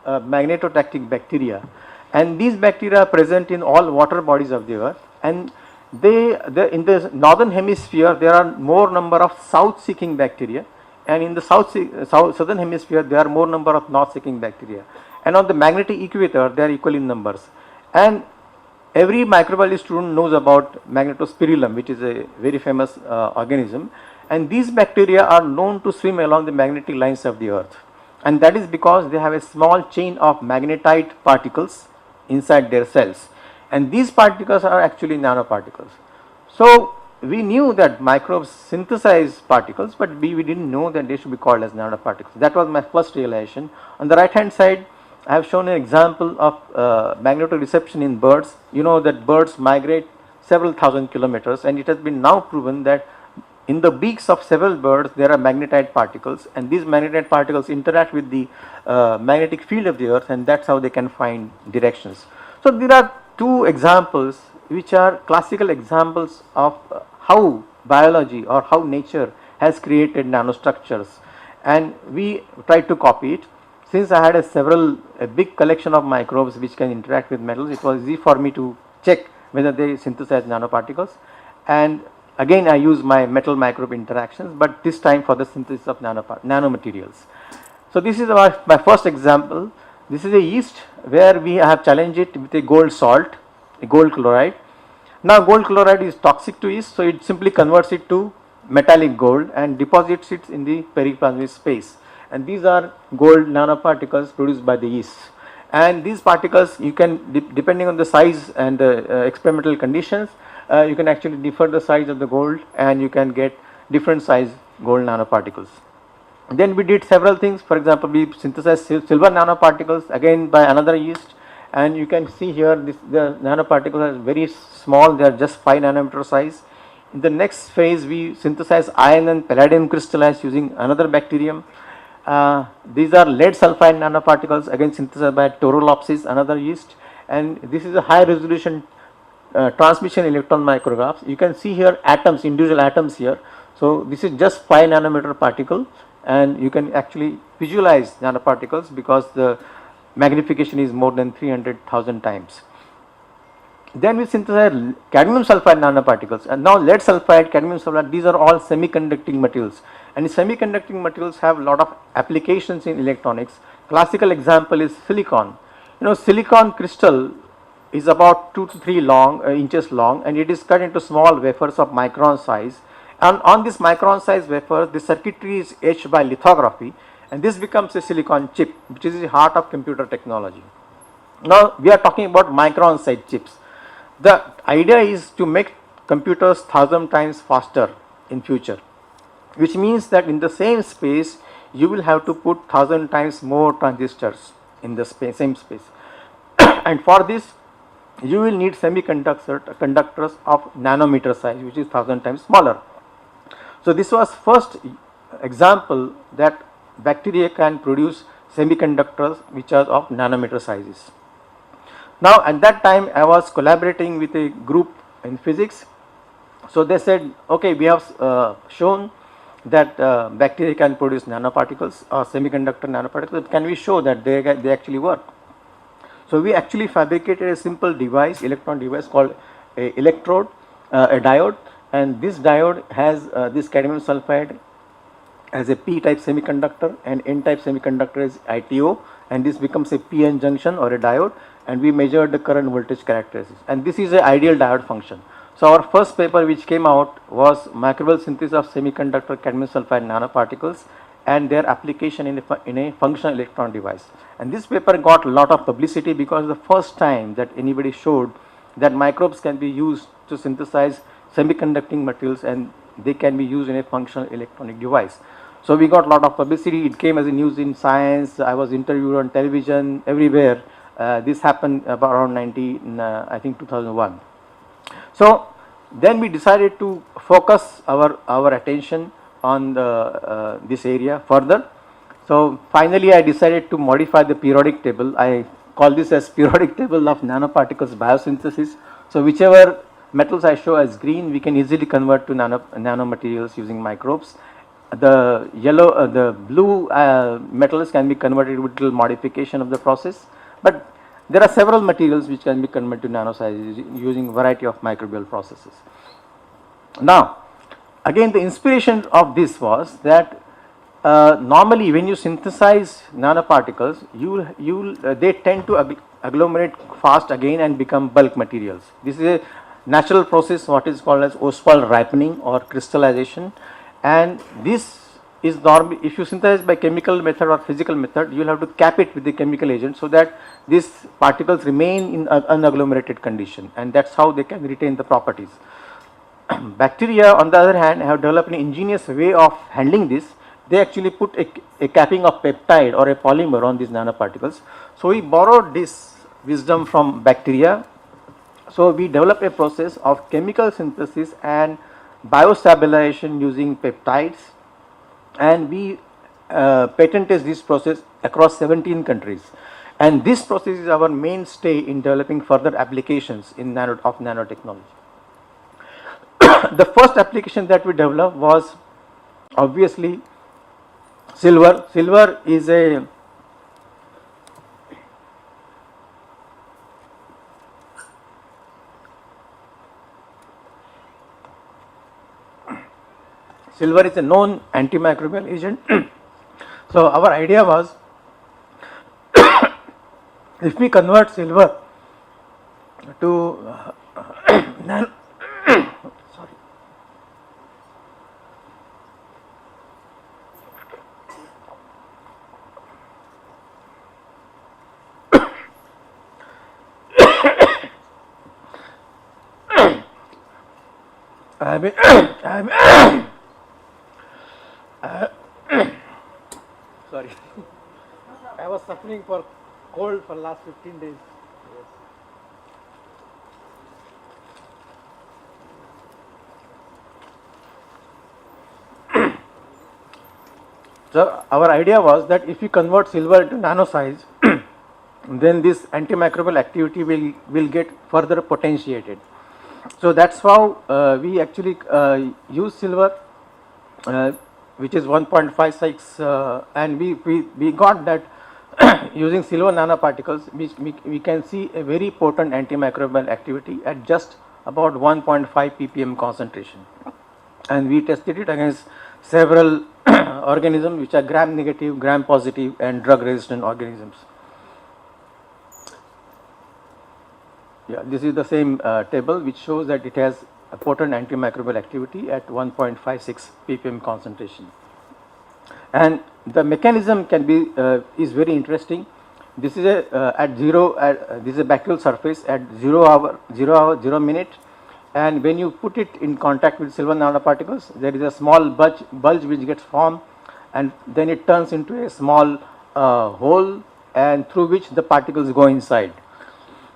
magnetotactic bacteria, and these bacteria are present in all water bodies of the earth, and they in the northern hemisphere there are more number of south seeking bacteria, and in the southern hemisphere there are more number of north seeking bacteria, and on the magnetic equator they are equal in numbers. And every microbiology student knows about magnetospirillum, which is a very famous organism, and these bacteria are known to swim along the magnetic lines of the earth, and that is because they have a small chain of magnetite particles inside their cells, and these particles are actually nanoparticles. So we knew that microbes synthesize particles, but we didn't know that they should be called as nanoparticles. That was my first realization. On the right hand side, I have shown an example of magnetoreception in birds. You know that birds migrate several thousand kilometers, and it has been now proven that in the beaks of several birds there are magnetite particles, and these magnetite particles interact with the magnetic field of the earth, and that's how they can find directions. So there are two examples which are classical examples of how biology or how nature has created nanostructures, and we tried to copy it. Since I had a big collection of microbes which can interact with metals, it was easy for me to check whether they synthesize nanoparticles, and again I use my metal microbe interactions, but this time for the synthesis of nanomaterials. So this is my first example. This is a yeast where we have challenged it with a gold salt, a gold chloride. Now gold chloride is toxic to yeast, so it simply converts it to metallic gold and deposits it in the periplasmic space, and these are gold nanoparticles produced by the yeast. And these particles, you can depending on the size and the experimental conditions, you can actually differ the size of the gold, and you can get different size gold nanoparticles. Then we did several things. For example, we synthesized silver nanoparticles again by another yeast, and you can see here the nanoparticles are very small, they are just 5 nanometer size. In the next phase we synthesize iron and palladium crystallized using another bacterium. These are lead sulfide nanoparticles, again synthesized by Torolopsis, another yeast, and this is a high resolution transmission electron micrographs. You can see here atoms, individual atoms here. So this is just 5 nanometer particle, and you can actually visualize nanoparticles because the magnification is more than 300,000 times. Then we synthesize cadmium sulfide nanoparticles, and now lead sulfide, cadmium sulfide, these are all semiconducting materials, and semiconducting materials have a lot of applications in electronics. Classical example is silicon. You know, silicon crystal is about 2 to 3 inches long, and it is cut into small wafers of micron size, and on this micron size wafer the circuitry is etched by lithography, and this becomes a silicon chip, which is the heart of computer technology. Now we are talking about micron size chips. The idea is to make computers 1000 times faster in future, which means that in the same space you will have to put 1000 times more transistors in the same space and for this you will need conductors of nanometer size, which is 1000 times smaller. So this was first example that bacteria can produce semiconductors which are of nanometer sizes. Now at that time I was collaborating with a group in physics. So they said, okay, we have shown that bacteria can produce nanoparticles or semiconductor nanoparticles. Can we show that they actually work? So we actually fabricated a simple device, electron device called a electrode, a diode, and this diode has this cadmium sulfide as a p-type semiconductor, and n-type semiconductor is ITO, and this becomes a p-n junction or a diode, and we measured the current voltage characteristics, and this is an ideal diode function. So our first paper which came out was microbial synthesis of semiconductor cadmium sulfide nanoparticles and their application in a functional electron device. And this paper got a lot of publicity because the first time that anybody showed that microbes can be used to synthesize semiconducting materials and they can be used in a functional electronic device. So we got a lot of publicity. It came as a news in Science. I was interviewed on television everywhere. This happened about around I think 2001. So then we decided to focus our attention on this area further. So finally I decided to modify the periodic table. I call this as periodic table of nanoparticles biosynthesis. So whichever metals I show as green, we can easily convert to nanomaterials using microbes. The yellow, the blue metals can be converted with little modification of the process, but there are several materials which can be converted to nano sizes using variety of microbial processes. Now, again the inspiration of this was that normally when you synthesize nanoparticles, they tend to agglomerate fast again and become bulk materials. This is a natural process, what is called as Ostwald ripening or crystallization, and this is normally, if you synthesize by chemical method or physical method, you will have to cap it with the chemical agent so that these particles remain in unagglomerated condition, and that is how they can retain the properties. Bacteria on the other hand have developed an ingenious way of handling this. They actually put a capping of peptide or a polymer on these nanoparticles. So we borrowed this wisdom from bacteria. So we developed a process of chemical synthesis and biostabilization using peptides, and we patented this process across 17 countries. And this process is our mainstay in developing further applications in nanotechnology. The first application that we developed was obviously silver. Silver is a known antimicrobial agent. So our idea was if we convert silver to sorry, I was suffering for cold for last 15 days. So our idea was that if you convert silver to nano size, then this antimicrobial activity will get further potentiated. So that's how we actually use silver, which is 1.56, and we got that using silver nanoparticles, we can see a very potent antimicrobial activity at just about 1.5 ppm concentration, and we tested it against several organisms which are gram negative, gram positive, and drug resistant organisms. Yeah, this is the same table which shows that it has a potent antimicrobial activity at 1.56 ppm concentration. And the mechanism can be is very interesting. This is a this is a bacterial surface at 0 minute, and when you put it in contact with silver nanoparticles, there is a small bulge which gets formed, and then it turns into a small hole, and through which the particles go inside.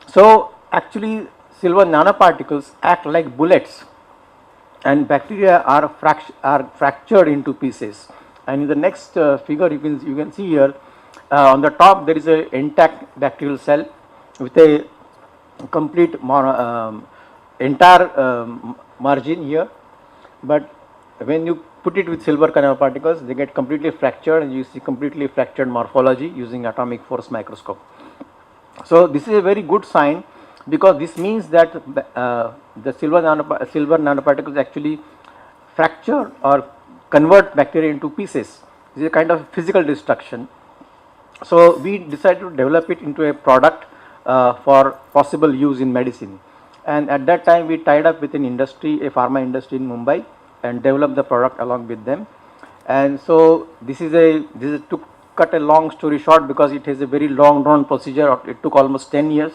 So actually silver nanoparticles act like bullets, and bacteria are fractured into pieces. And in the next figure you can see here, on the top there is a intact bacterial cell with a complete entire margin here, but when you put it with silver nanoparticles, they get completely fractured, and you see completely fractured morphology using atomic force microscope. So this is a very good sign, because this means that the silver nanoparticles actually fracture or convert bacteria into pieces. This is a kind of physical destruction. So we decided to develop it into a product for possible use in medicine. And at that time we tied up with an industry, a pharma industry in Mumbai, and developed the product along with them. And so this is to cut a long story short, because it has a very long drawn procedure. It took almost 10 years,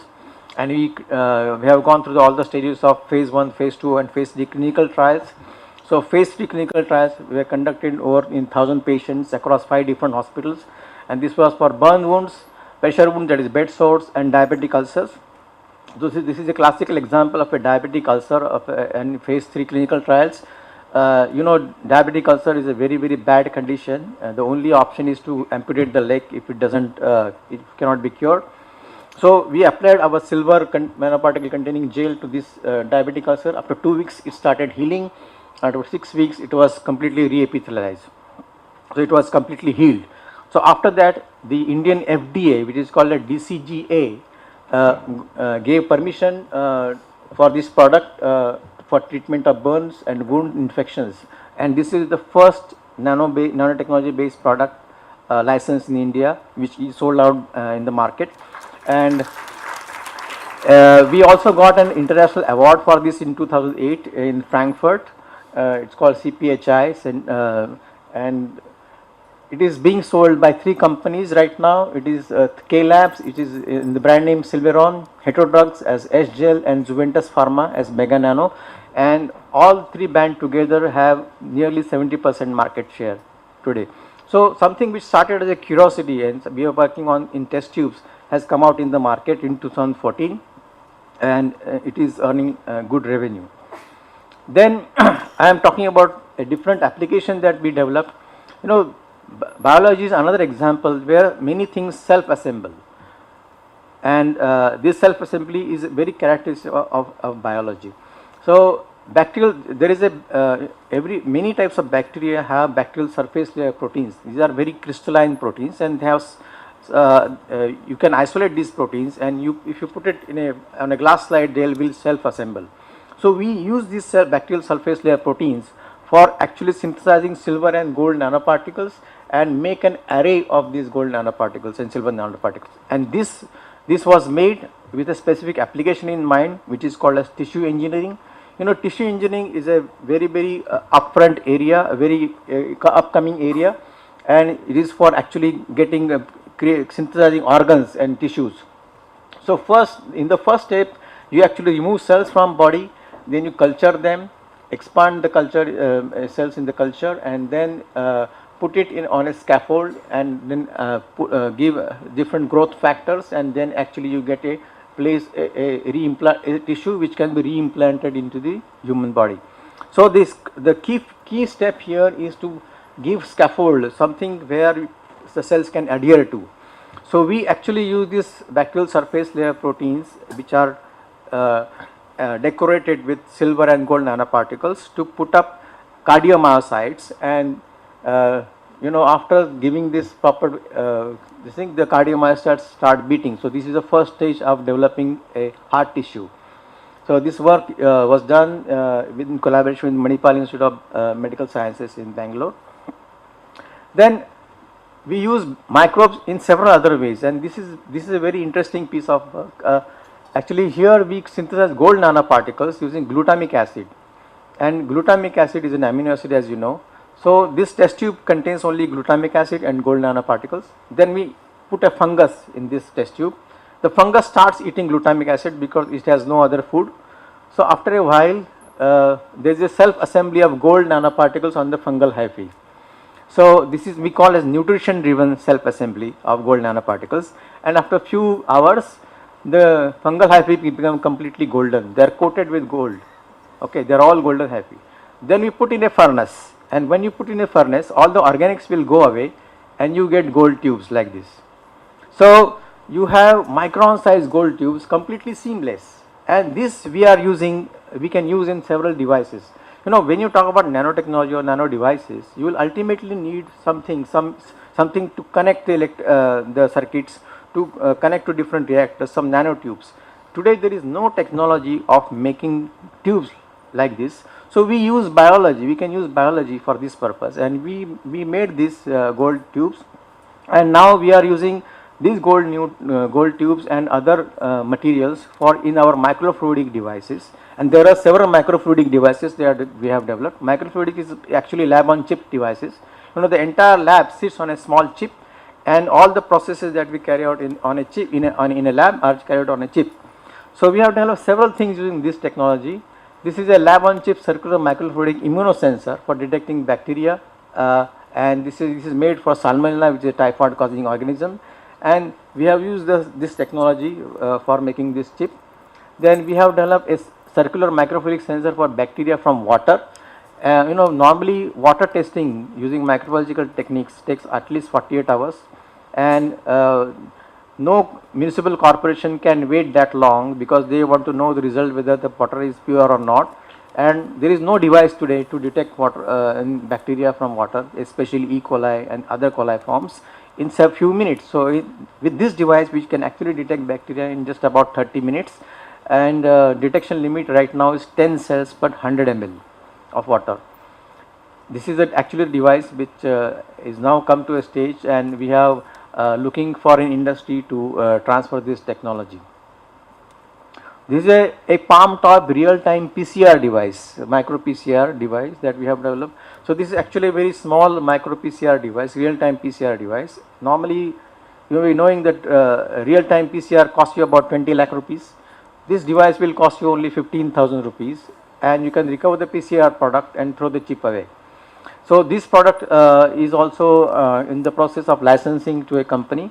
and we have gone through all the stages of phase 1, phase 2 and phase 3 clinical trials. So phase 3 clinical trials were conducted over in 1,000 patients across 5 different hospitals, and this was for burn wounds, pressure wounds, that is bed sores, and diabetic ulcers. This is a classical example of a diabetic ulcer and phase 3 clinical trials. Diabetic ulcer is a very, very bad condition. The only option is to amputate the leg if it doesn't, it cannot be cured. So we applied our silver nanoparticle containing gel to this diabetic ulcer. After 2 weeks, it started healing. After 6 weeks, it was completely reepithelialized. So it was completely healed. So after that, the Indian FDA, which is called a DCGA, gave permission for this product for treatment of burns and wound infections, and this is the first nanotechnology based product licensed in India, which is sold out in the market. And we also got an international award for this in 2008 in Frankfurt. It's called CPH Eye, and it is being sold by 3 companies right now. It is K Labs, which is in the brand name Silveron, Heterodrugs as S-Gel, and Juventus Pharma as Mega Nano, and all 3 band together have nearly 70% market share today. So something which started as a curiosity and we are working on in test tubes has come out in the market in 2014, and it is earning good revenue. Then I am talking about a different application that we developed. Biology is another example where many things self-assemble, and this self-assembly is very characteristic of biology. So bacterial, there is many types of bacteria have bacterial surface layer proteins. These are very crystalline proteins, and they have you can isolate these proteins, and if you put it on a glass slide, they will self-assemble. So we use these bacterial surface layer proteins for actually synthesizing silver and gold nanoparticles and make an array of these gold nanoparticles and silver nanoparticles. And this was made with a specific application in mind, which is called as tissue engineering. Tissue engineering is a very, very upfront area, a very upcoming area, and it is for actually getting synthesizing organs and tissues. So in the first step, you actually remove cells from body, then you culture them, expand the culture cells in the culture, and then put it on a scaffold, and then give different growth factors, and then actually you get a tissue which can be reimplanted into the human body. So the key step here is to give scaffold, something where the cells can adhere to. So we actually use this bacterial surface layer proteins, which are decorated with silver and gold nanoparticles, to put up cardiomyocytes, and after giving this proper the cardiomyocytes start beating. So this is the first stage of developing a heart tissue. So this work was done in collaboration with Manipal Institute of Medical Sciences in Bangalore. Then we use microbes in several other ways, and this is a very interesting piece of work. Actually, here we synthesize gold nanoparticles using glutamic acid, and glutamic acid is an amino acid, as you know. So this test tube contains only glutamic acid and gold nanoparticles. Then we put a fungus in this test tube. The fungus starts eating glutamic acid because it has no other food. So after a while, there is a self-assembly of gold nanoparticles on the fungal hyphae. So this is we call as nutrition-driven self-assembly of gold nanoparticles. And after a few hours, the fungal hyphae become completely golden. They are coated with gold. Okay, they are all golden hyphae. Then we put in a furnace, and when you put in a furnace, all the organics will go away, and you get gold tubes like this. So you have micron-sized gold tubes, completely seamless, and this we can use in several devices. When you talk about nanotechnology or nano devices, you will ultimately need something to connect the circuits, to connect to different reactors, some nanotubes. Today there is no technology of making tubes like this. So we use biology, we can use biology for this purpose, and we made these gold tubes, and now we are using these gold tubes and other materials in our microfluidic devices. And there are several microfluidic devices we have developed. Microfluidic is actually lab on chip devices. The entire lab sits on a small chip, and all the processes that we carry out in a lab are carried out on a chip. So we have developed several things using this technology, This is a lab-on-chip circular microfluidic immunosensor for detecting bacteria, and this is made for Salmonella, which is a typhoid-causing organism. And we have used this technology for making this chip. Then we have developed a circular microfluidic sensor for bacteria from water. Normally water testing using microbiological techniques takes at least 48 hours, and no municipal corporation can wait that long because they want to know the result whether the water is pure or not. And there is no device today to detect water and bacteria from water, especially E. coli and other coliforms, in a few minutes. So with this device, which can actually detect bacteria in just about 30 minutes, and detection limit right now is 10 cells per 100 ml of water. This is actually a device which is now come to a stage, and we have looking for an industry to transfer this technology. This is a palm top real time PCR device, micro PCR device that we have developed. So this is actually a very small micro PCR device, real time PCR device. Normally you will be knowing that real time PCR costs you about 20 lakh rupees. This device will cost you only 15,000 rupees, and you can recover the PCR product and throw the chip away. So this product is also in the process of licensing to a company.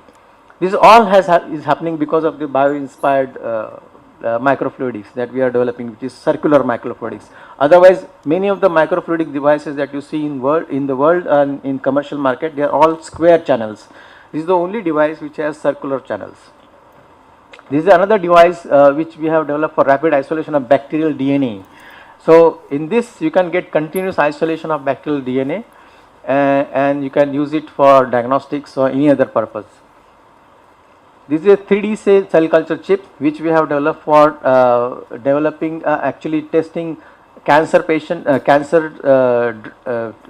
This all is happening because of the Bioinspired microfluidics that we are developing, which is circular microfluidics. Otherwise, many of the microfluidic devices that you see in the world and in commercial market, they are all square channels. This is the only device which has circular channels. This is another device which we have developed for rapid isolation of bacterial DNA. So in this you can get continuous isolation of bacterial DNA, and you can use it for diagnostics or any other purpose. This is a 3D cell culture chip which we have developed for developing actually testing cancer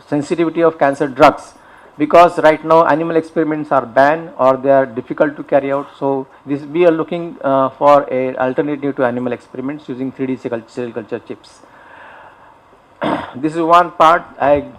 sensitivity of cancer drugs, because right now animal experiments are banned or they are difficult to carry out. So we are looking for a alternative to animal experiments using 3D cell culture chips. This is one part. I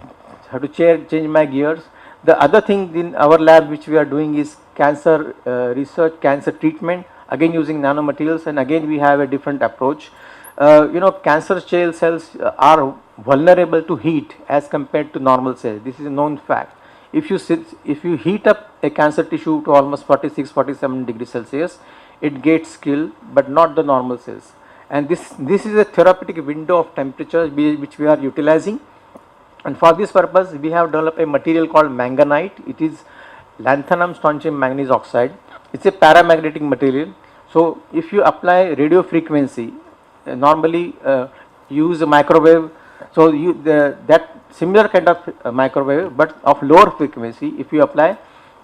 have to change my gears. The other thing in our lab which we are doing is cancer research, cancer treatment, again using nanomaterials, and again we have a different approach. Cancer cells are vulnerable to heat as compared to normal cells. This is a known fact. If you heat up a cancer tissue to almost 46-47 degrees Celsius, it gets killed, but not the normal cells. And this is a therapeutic window of temperature which we are utilizing. And for this purpose, we have developed a material called manganite. It is lanthanum strontium manganese oxide. It's a paramagnetic material. So if you apply radio frequency, normally use a microwave. So that similar kind of microwave, but of lower frequency, if you apply,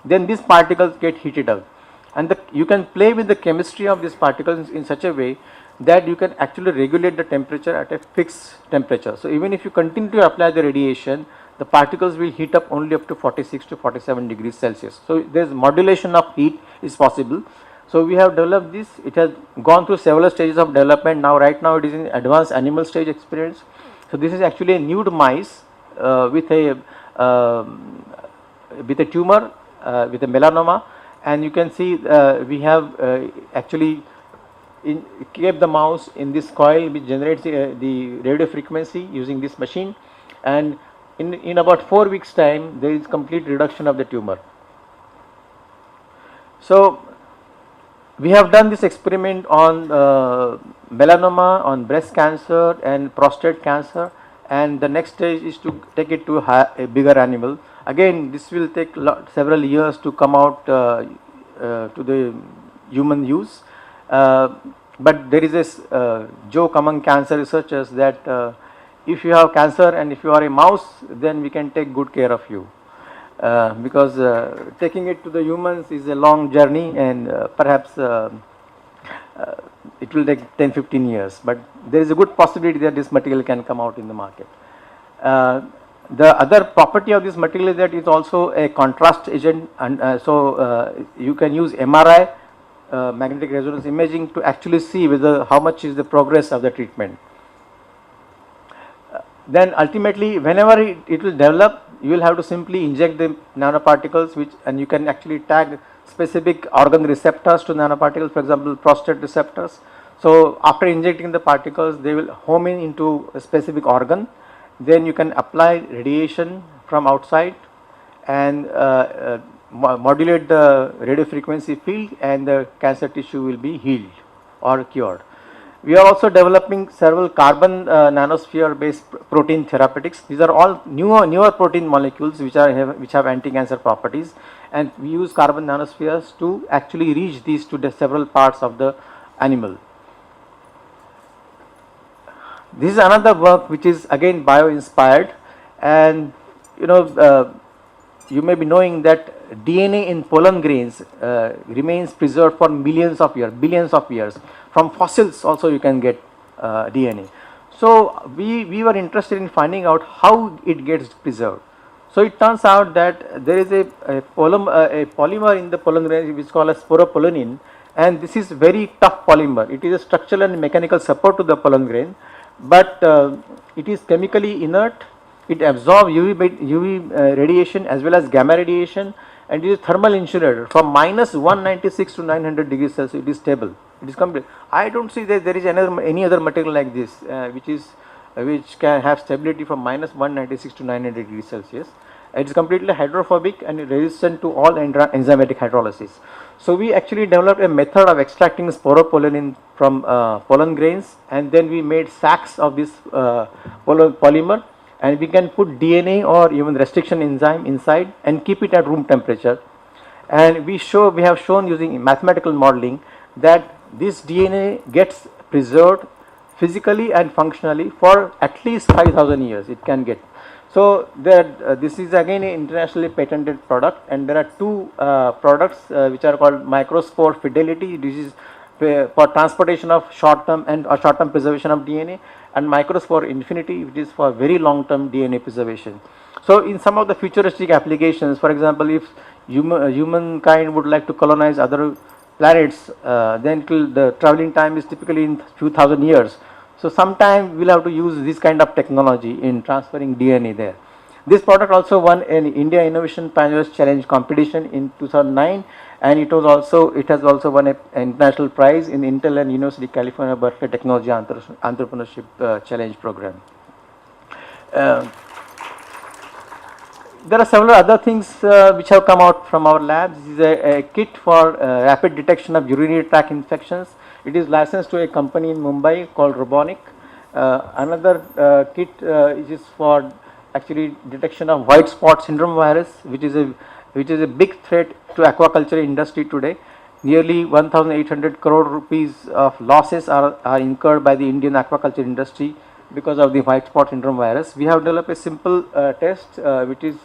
then these particles get heated up, and you can play with the chemistry of these particles in such a way that you can actually regulate the temperature at a fixed temperature. So even if you continue to apply the radiation, the particles will heat up only up to 46-47 degrees Celsius. So there is modulation of heat is possible. So we have developed this. It has gone through several stages of development. Now right now it is in advanced animal stage experience. So this is actually a nude mice with a tumor, with a melanoma, and you can see we have actually kept the mouse in this coil which generates the radio frequency using this machine, and in about 4 weeks time there is complete reduction of the tumor. So we have done this experiment on melanoma, on breast cancer and prostate cancer, and the next stage is to take it to a bigger animal. Again, this will take several years to come out to the human use. But there is this joke among cancer researchers that if you have cancer and if you are a mouse, then we can take good care of you, because taking it to the humans is a long journey, and perhaps it will take 10-15 years, but there is a good possibility that this material can come out in the market. The other property of this material is that it is also a contrast agent, and so you can use MRI, magnetic resonance imaging, to actually see whether how much is the progress of the treatment. Then ultimately, whenever it will develop, you will have to simply inject the nanoparticles, and you can actually tag specific organ receptors to nanoparticles, for example prostate receptors. So after injecting the particles, they will home in into a specific organ. Then you can apply radiation from outside and modulate the radio frequency field, and the cancer tissue will be healed or cured. We are also developing several carbon nanosphere based protein therapeutics. These are all newer protein molecules which have anti-cancer properties, and we use carbon nanospheres to actually reach these to the several parts of the animal. This is another work which is again bio-inspired, and you may be knowing that DNA in pollen grains remains preserved for millions of years, billions of years. From fossils also you can get DNA. So we were interested in finding out how it gets preserved. So it turns out that there is a polymer in the pollen grain which is called as sporopollenin, and this is very tough polymer. It is a structural and mechanical support to the pollen grain, but it is chemically inert. It absorbs UV radiation as well as gamma radiation, and it is thermal insulator from minus 196 to 900 degrees Celsius. It is stable. It is complete. I don't see that there is any other material like this which can have stability from minus 196 to 900 degrees Celsius. It is completely hydrophobic and resistant to all enzymatic hydrolysis. So we actually developed a method of extracting sporopollenin from pollen grains, and then we made sacs of this polymer, and we can put DNA or even restriction enzyme inside and keep it at room temperature. And we have shown using mathematical modeling that this DNA gets preserved physically and functionally for at least 5,000 years it can get. So this is again an internationally patented product, and there are two products which are called microspore fidelity. This is for transportation of short-term and short-term preservation of DNA, and microspore infinity, which is for very long-term DNA preservation. So in some of the futuristic applications, for example, if humankind would like to colonize other planets, then the traveling time is typically in few thousand years. So sometime we'll have to use this kind of technology in transferring DNA there. This product also won an India Innovation Pioneers Challenge competition in 2009, and it has also won an international prize in Intel and University of California Berkeley Technology Entrepreneurship Challenge program. There are several other things which have come out from our labs. This is a kit for rapid detection of urinary tract infections. It is licensed to a company in Mumbai called Robonic. Another kit is for actually detection of white spot syndrome virus, which is a big threat to aquaculture industry today. Nearly 1,800 crore rupees of losses are incurred by the Indian aquaculture industry because of the white spot syndrome virus. We have developed a simple test which is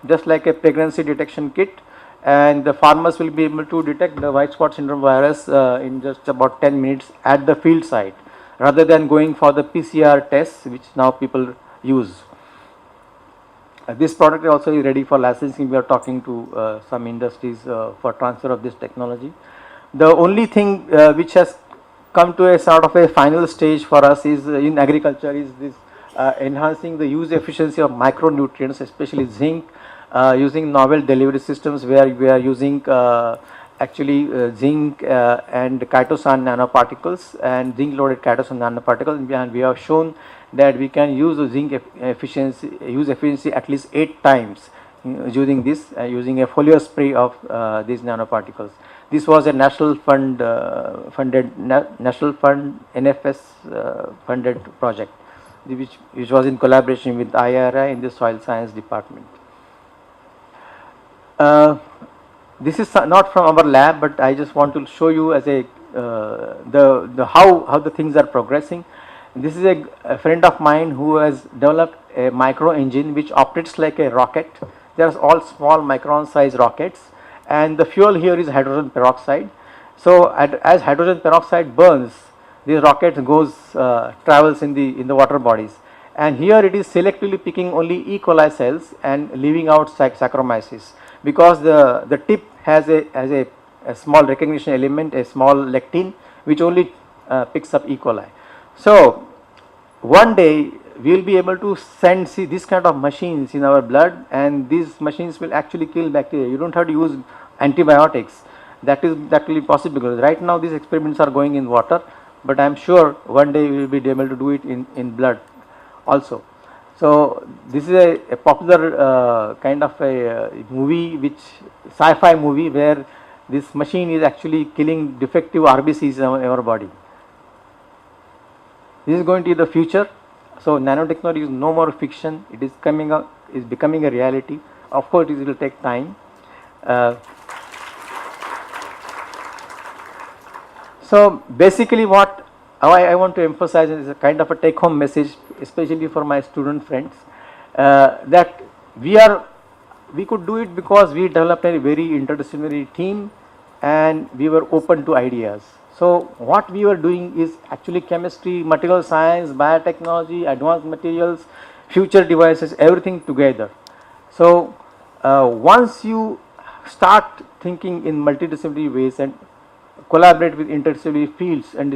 just like a pregnancy detection kit, and the farmers will be able to detect the white spot syndrome virus in just about 10 minutes at the field site, rather than going for the PCR tests which now people use. This product also is ready for licensing. We are talking to some industries for transfer of this technology. The only thing which has come to a sort of a final stage for us is in agriculture is this enhancing the use efficiency of micronutrients, especially zinc, using novel delivery systems where we are using zinc and chitosan nanoparticles and zinc loaded chitosan nanoparticles, and we have shown that we can use the zinc efficiency at least 8 times using this using a foliar spray of these nanoparticles. This was a national fund NFS funded project, which was in collaboration with IRI in the soil science department. This is not from our lab, but I just want to show you as a how the things are progressing. This is a friend of mine who has developed a micro engine which operates like a rocket. They are all small micron size rockets, and the fuel here is hydrogen peroxide. So as hydrogen peroxide burns, this rocket travels in the water bodies, and here it is selectively picking only E. coli cells and leaving out Saccharomyces, because the tip has a small recognition element, a small lectin, which only picks up E. coli. So one day we will be able to see this kind of machines in our blood, and these machines will actually kill bacteria. You don't have to use antibiotics. That will be possible, because right now these experiments are going in water, but I am sure one day we will be able to do it in blood also. So this is a popular kind of a movie, which sci-fi movie, where this machine is actually killing defective RBCs in our body. This is going to be the future. So nanotechnology is no more fiction. It is becoming a reality. Of course, it will take time. So basically, what I want to emphasize is a kind of a take-home message, especially for my student friends, that we could do it because we developed a very interdisciplinary team and we were open to ideas. So what we were doing is actually chemistry, material science, biotechnology, advanced materials, future devices, everything together. So once you start thinking in multidisciplinary ways and collaborate with interdisciplinary fields and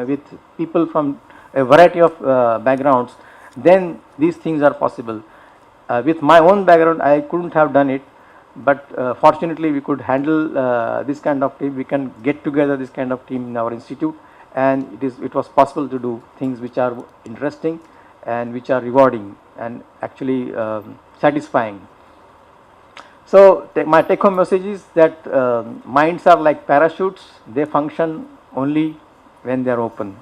with people from a variety of backgrounds, then these things are possible. With my own background, I couldn't have done it, but fortunately we could handle this kind of team. We can get together this kind of team in our institute, and it was possible to do things which are interesting and which are rewarding and actually satisfying. So my take home message is that minds are like parachutes. They function only when they are open.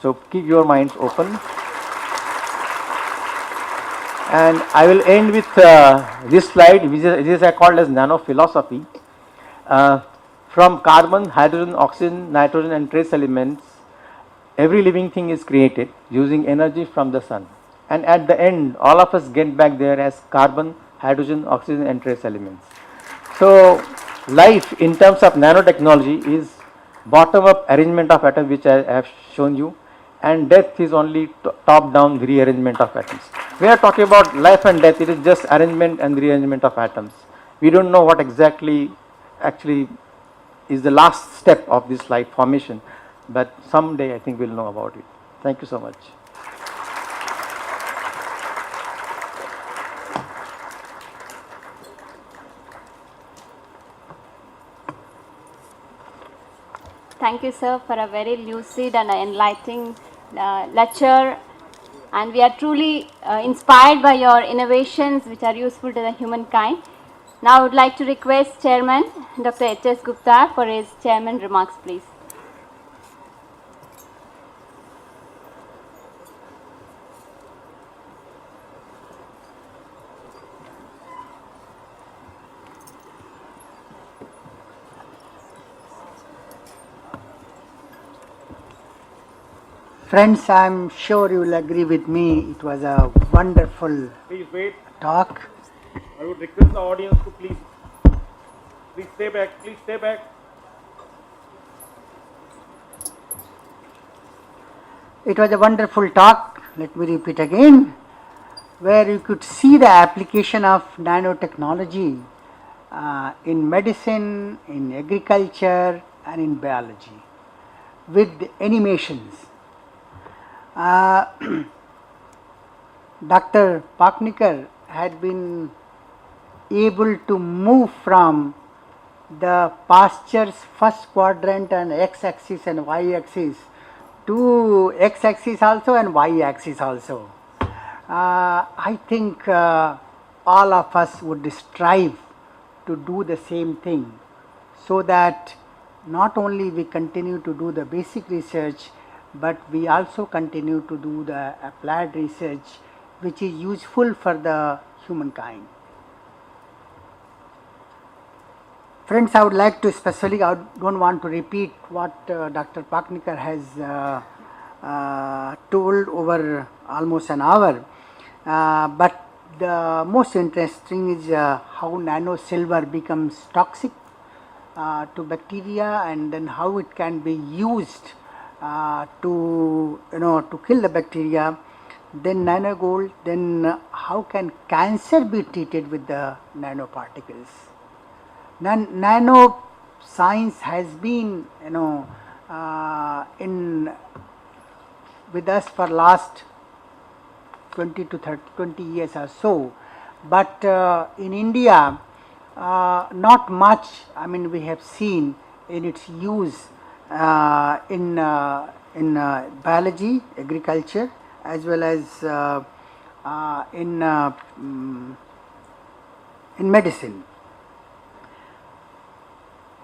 So keep your minds open. And I will end with this slide, which is called as nano philosophy. From carbon, hydrogen, oxygen, nitrogen and trace elements, every living thing is created using energy from the sun. And at the end, all of us get back there as carbon, hydrogen, oxygen and trace elements. So life in terms of nanotechnology is bottom up arrangement of atoms, which I have shown you, and death is only top down rearrangement of atoms. We are talking about life and death. It is just arrangement and rearrangement of atoms. We don't know what exactly actually is the last step of this life formation, but someday I think we'll know about it. Thank you so much. Thank you, sir, for a very lucid and enlightening lecture. And we are truly inspired by your innovations which are useful to the humankind. Now I would like to request Chairman Dr. HS Gupta for his chairman remarks, please. Friends, I am sure you will agree with me. It was a wonderful Please wait. talk. I would request the audience to please stay back. Please stay back. It was a wonderful talk. Let me repeat again, where you could see the application of nanotechnology in medicine, in agriculture and in biology with animations. Dr. Paknikar had been able to move from the pasture's first quadrant and x-axis and y-axis to x-axis also and y-axis also. I think all of us would strive to do the same thing, so that not only we continue to do the basic research, but we also continue to do the applied research which is useful for the humankind. Friends, I would like to especially, I don't want to repeat what Dr. Paknikar has told over almost an hour, but the most interesting is how nano silver becomes toxic to bacteria, and then how it can be used to kill the bacteria. Then nano gold, then how can cancer be treated with the nanoparticles. Nano science has been in with us for last 20 to 20 years or so, but in India not much, I mean, we have seen in its use in in biology, agriculture, as well as in medicine.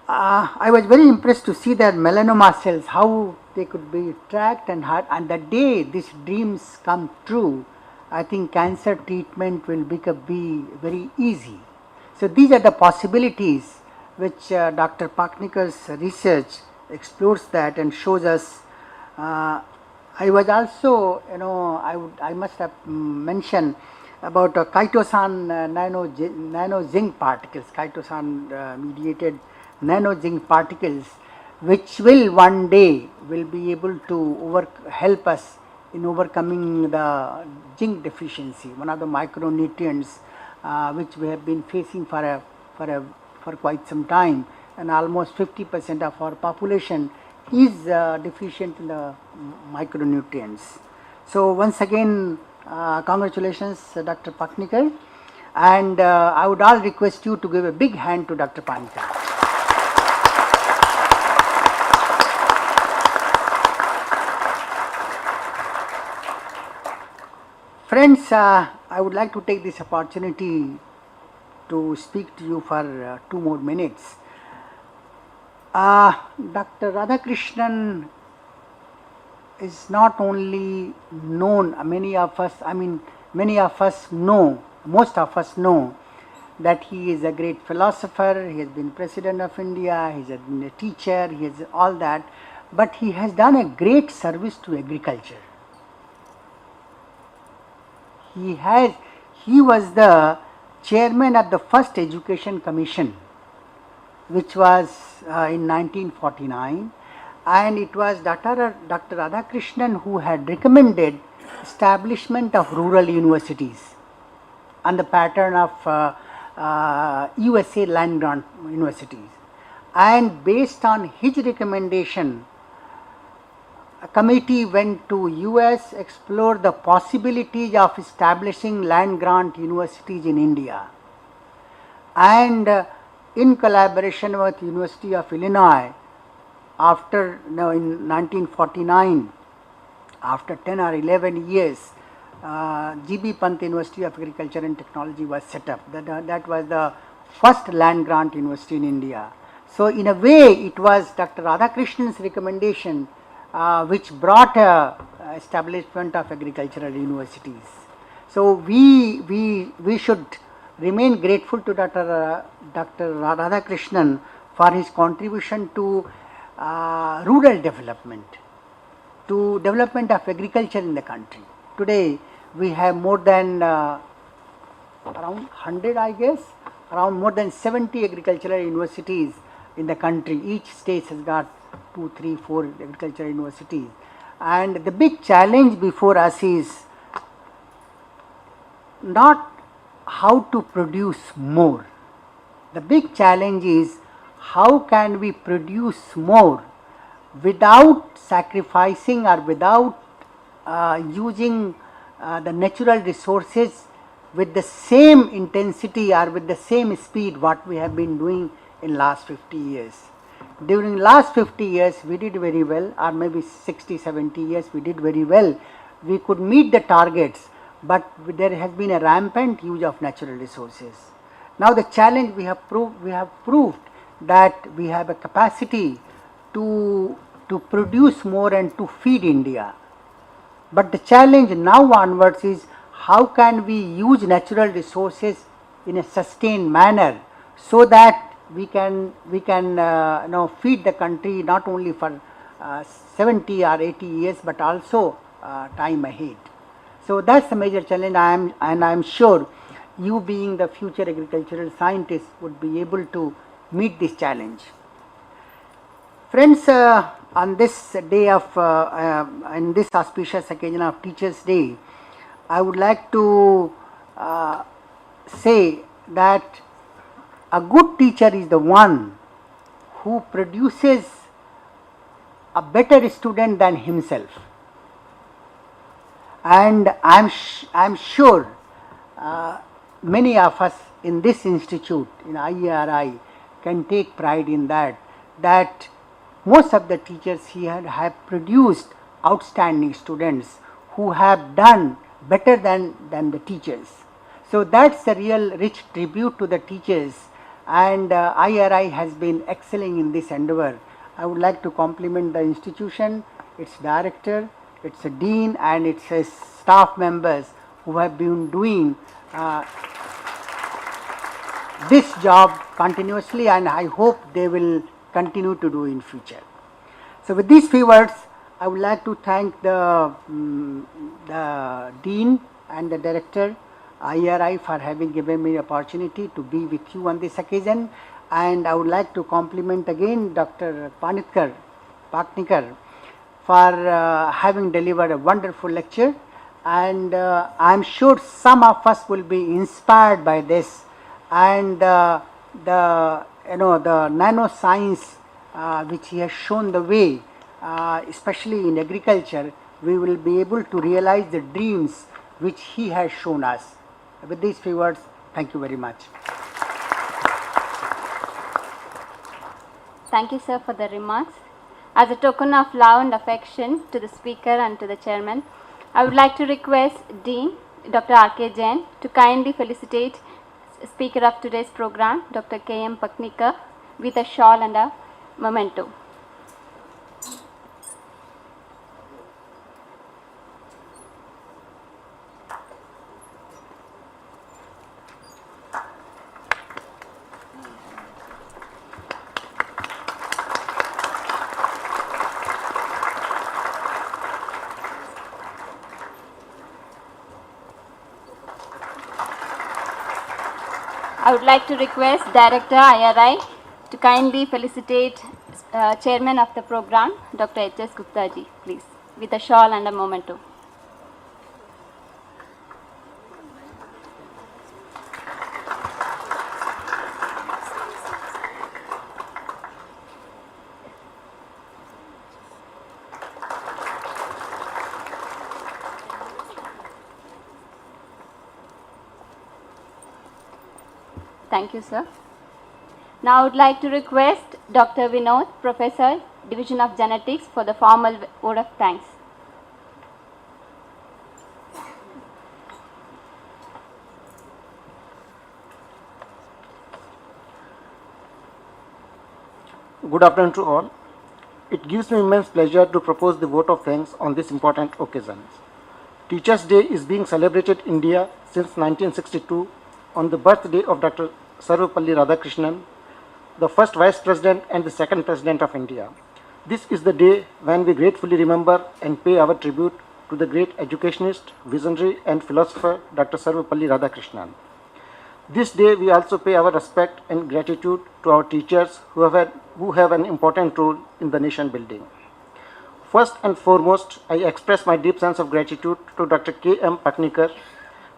I was very impressed to see that melanoma cells, how they could be tracked, and the day these dreams come true, I think cancer treatment will be very easy. So these are the possibilities which Dr. Paknikar's research explores that and shows us. I was also, I must have mentioned about chitosan nano zinc particles, chitosan mediated nano zinc particles, which will one day will be able to help us in overcoming the zinc deficiency, one of the micronutrients which we have been facing for quite some time, and almost 50% of our population is deficient in the micronutrients. So once again, congratulations, Dr. Paknikar, and I would all request you to give a big hand to Dr. Paknikar. Friends, I would like to take this opportunity to speak to you for 2 more minutes. Dr. Radhakrishnan is not only known, many of us know, most of us know that he is a great philosopher, he has been President of India, he has been a teacher, he has all that, but he has done a great service to agriculture. He was the chairman of the first education commission, which was in 1949, and it was Dr. Radhakrishnan who had recommended establishment of rural universities on the pattern of USA land grant universities, and based on his recommendation, a committee went to US, explored the possibilities of establishing land grant universities in India, and in collaboration with University of Illinois, in 1949, after 10 or 11 years, G.B. Pant University of Agriculture and Technology was set up. That was the first land grant university in India. So in a way, it was Dr. Radhakrishnan's recommendation which brought establishment of agricultural universities. So we should remain grateful to Dr. Radhakrishnan for his contribution to rural development, to development of agriculture in the country. Today we have more than around 100, I guess, around more than 70 agricultural universities in the country. Each state has got 2, 3, 4 agricultural universities, and the big challenge before us is not how to produce more. The big challenge is how can we produce more without sacrificing or without using the natural resources with the same intensity or with the same speed what we have been doing in last 50 years. During last 50 years we did very well, or maybe 60, 70 years we did very well. We could meet the targets, but there has been a rampant use of natural resources. Now the challenge we have proved that we have a capacity to produce more and to feed India. But the challenge now onwards is how can we use natural resources in a sustained manner so that we can feed the country not only for 70 or 80 years but also time ahead. So that's the major challenge, and I am sure you being the future agricultural scientist would be able to meet this challenge. Friends, on this day of, in this auspicious occasion of Teachers' Day, I would like to say that a good teacher is the one who produces a better student than himself. And I am sure many of us in this institute, in IARI, can take pride in that most of the teachers here have produced outstanding students who have done better than the teachers. So that's a real rich tribute to the teachers, and IRI has been excelling in this endeavor. I would like to compliment the institution, its director, its dean, and its staff members who have been doing this job continuously, and I hope they will continue to do in future. So with these few words, I would like to thank the dean and the director IRI for having given me opportunity to be with you on this occasion, and I would like to compliment again Dr. Paknikar for having delivered a wonderful lecture, and I am sure some of us will be inspired by this, and the nanoscience which he has shown the way, especially in agriculture, we will be able to realize the dreams which he has shown us. With these few words, thank you very much. Thank you, sir, for the remarks. As a token of love and affection to the speaker and to the chairman, I would like to request Dean Dr. R.K. Jain to kindly felicitate speaker of today's program, Dr. K.M. Paknikar, with a shawl and a memento. I would like to request Director IRI to kindly felicitate Chairman of the program, Dr. HS Gupta ji, please, with a shawl and a memento. Thank you, sir. Now I would like to request Dr. Vinod, Professor, Division of Genetics, for the formal vote of thanks. Good afternoon to all. It gives me immense pleasure to propose the vote of thanks on this important occasion. Teachers' Day is being celebrated in India since 1962 on the birthday of Dr. Sarvepalli Radhakrishnan, the first Vice President and the second President of India. This is the day when we gratefully remember and pay our tribute to the great educationist, visionary and philosopher Dr. Sarvepalli Radhakrishnan. This day we also pay our respect and gratitude to our teachers who have an important role in the nation building. First and foremost, I express my deep sense of gratitude to Dr. K.M. Paknikar,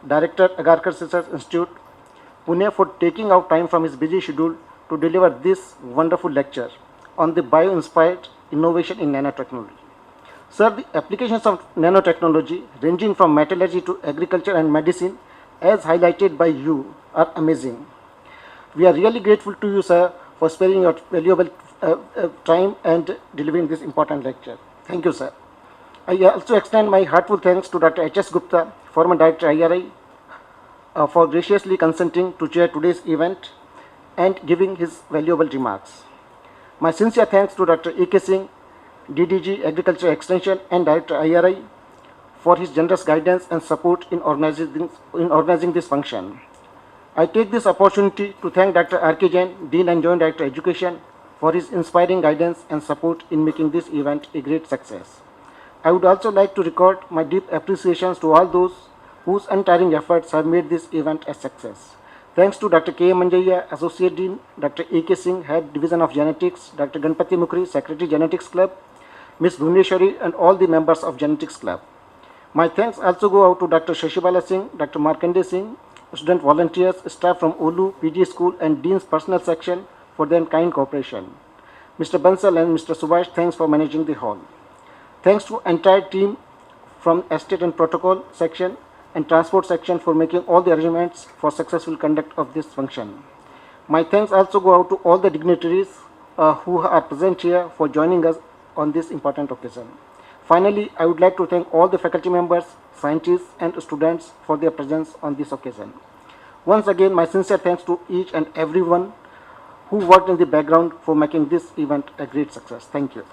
Director, Aghakar Research Institute, Pune, for taking out time from his busy schedule to deliver this wonderful lecture on the Bioinspired Innovation in Nanotechnology. Sir, the applications of nanotechnology, ranging from metallurgy to agriculture and medicine, as highlighted by you, are amazing. We are really grateful to you, sir, for sparing your valuable time and delivering this important lecture. Thank you, sir. I also extend my heartfelt thanks to Dr. HS Gupta, former Director IRI, for graciously consenting to chair today's event and giving his valuable remarks. My sincere thanks to Dr. AK Singh, DDG Agriculture Extension and Director IRI, for his generous guidance and support in organizing this function. I take this opportunity to thank Dr. R.K. Jain, Dean and Joint Director Education, for his inspiring guidance and support in making this event a great success. I would also like to record my deep appreciations to all those whose untiring efforts have made this event a success. Thanks to Dr. K. Manjaya, Associate Dean, Dr. A.K. Singh, Head Division of Genetics, Dr. Ganpati Mukherjee, Secretary Genetics Club, Ms. Bhuvneshwari and all the members of Genetics Club. My thanks also go out to Dr. Shashibala Singh, Dr. Markande Singh, student volunteers, staff from Olu, PG School and Dean's Personal Section for their kind cooperation. Mr. Bansal and Mr. Subhash, thanks for managing the hall. Thanks to entire team from Estate and Protocol Section and Transport Section for making all the arrangements for successful conduct of this function. My thanks also go out to all the dignitaries who are present here for joining us on this important occasion. Finally, I would like to thank all the faculty members, scientists and students for their presence on this occasion. Once again, my sincere thanks to each and everyone who worked in the background for making this event a great success. Thank you.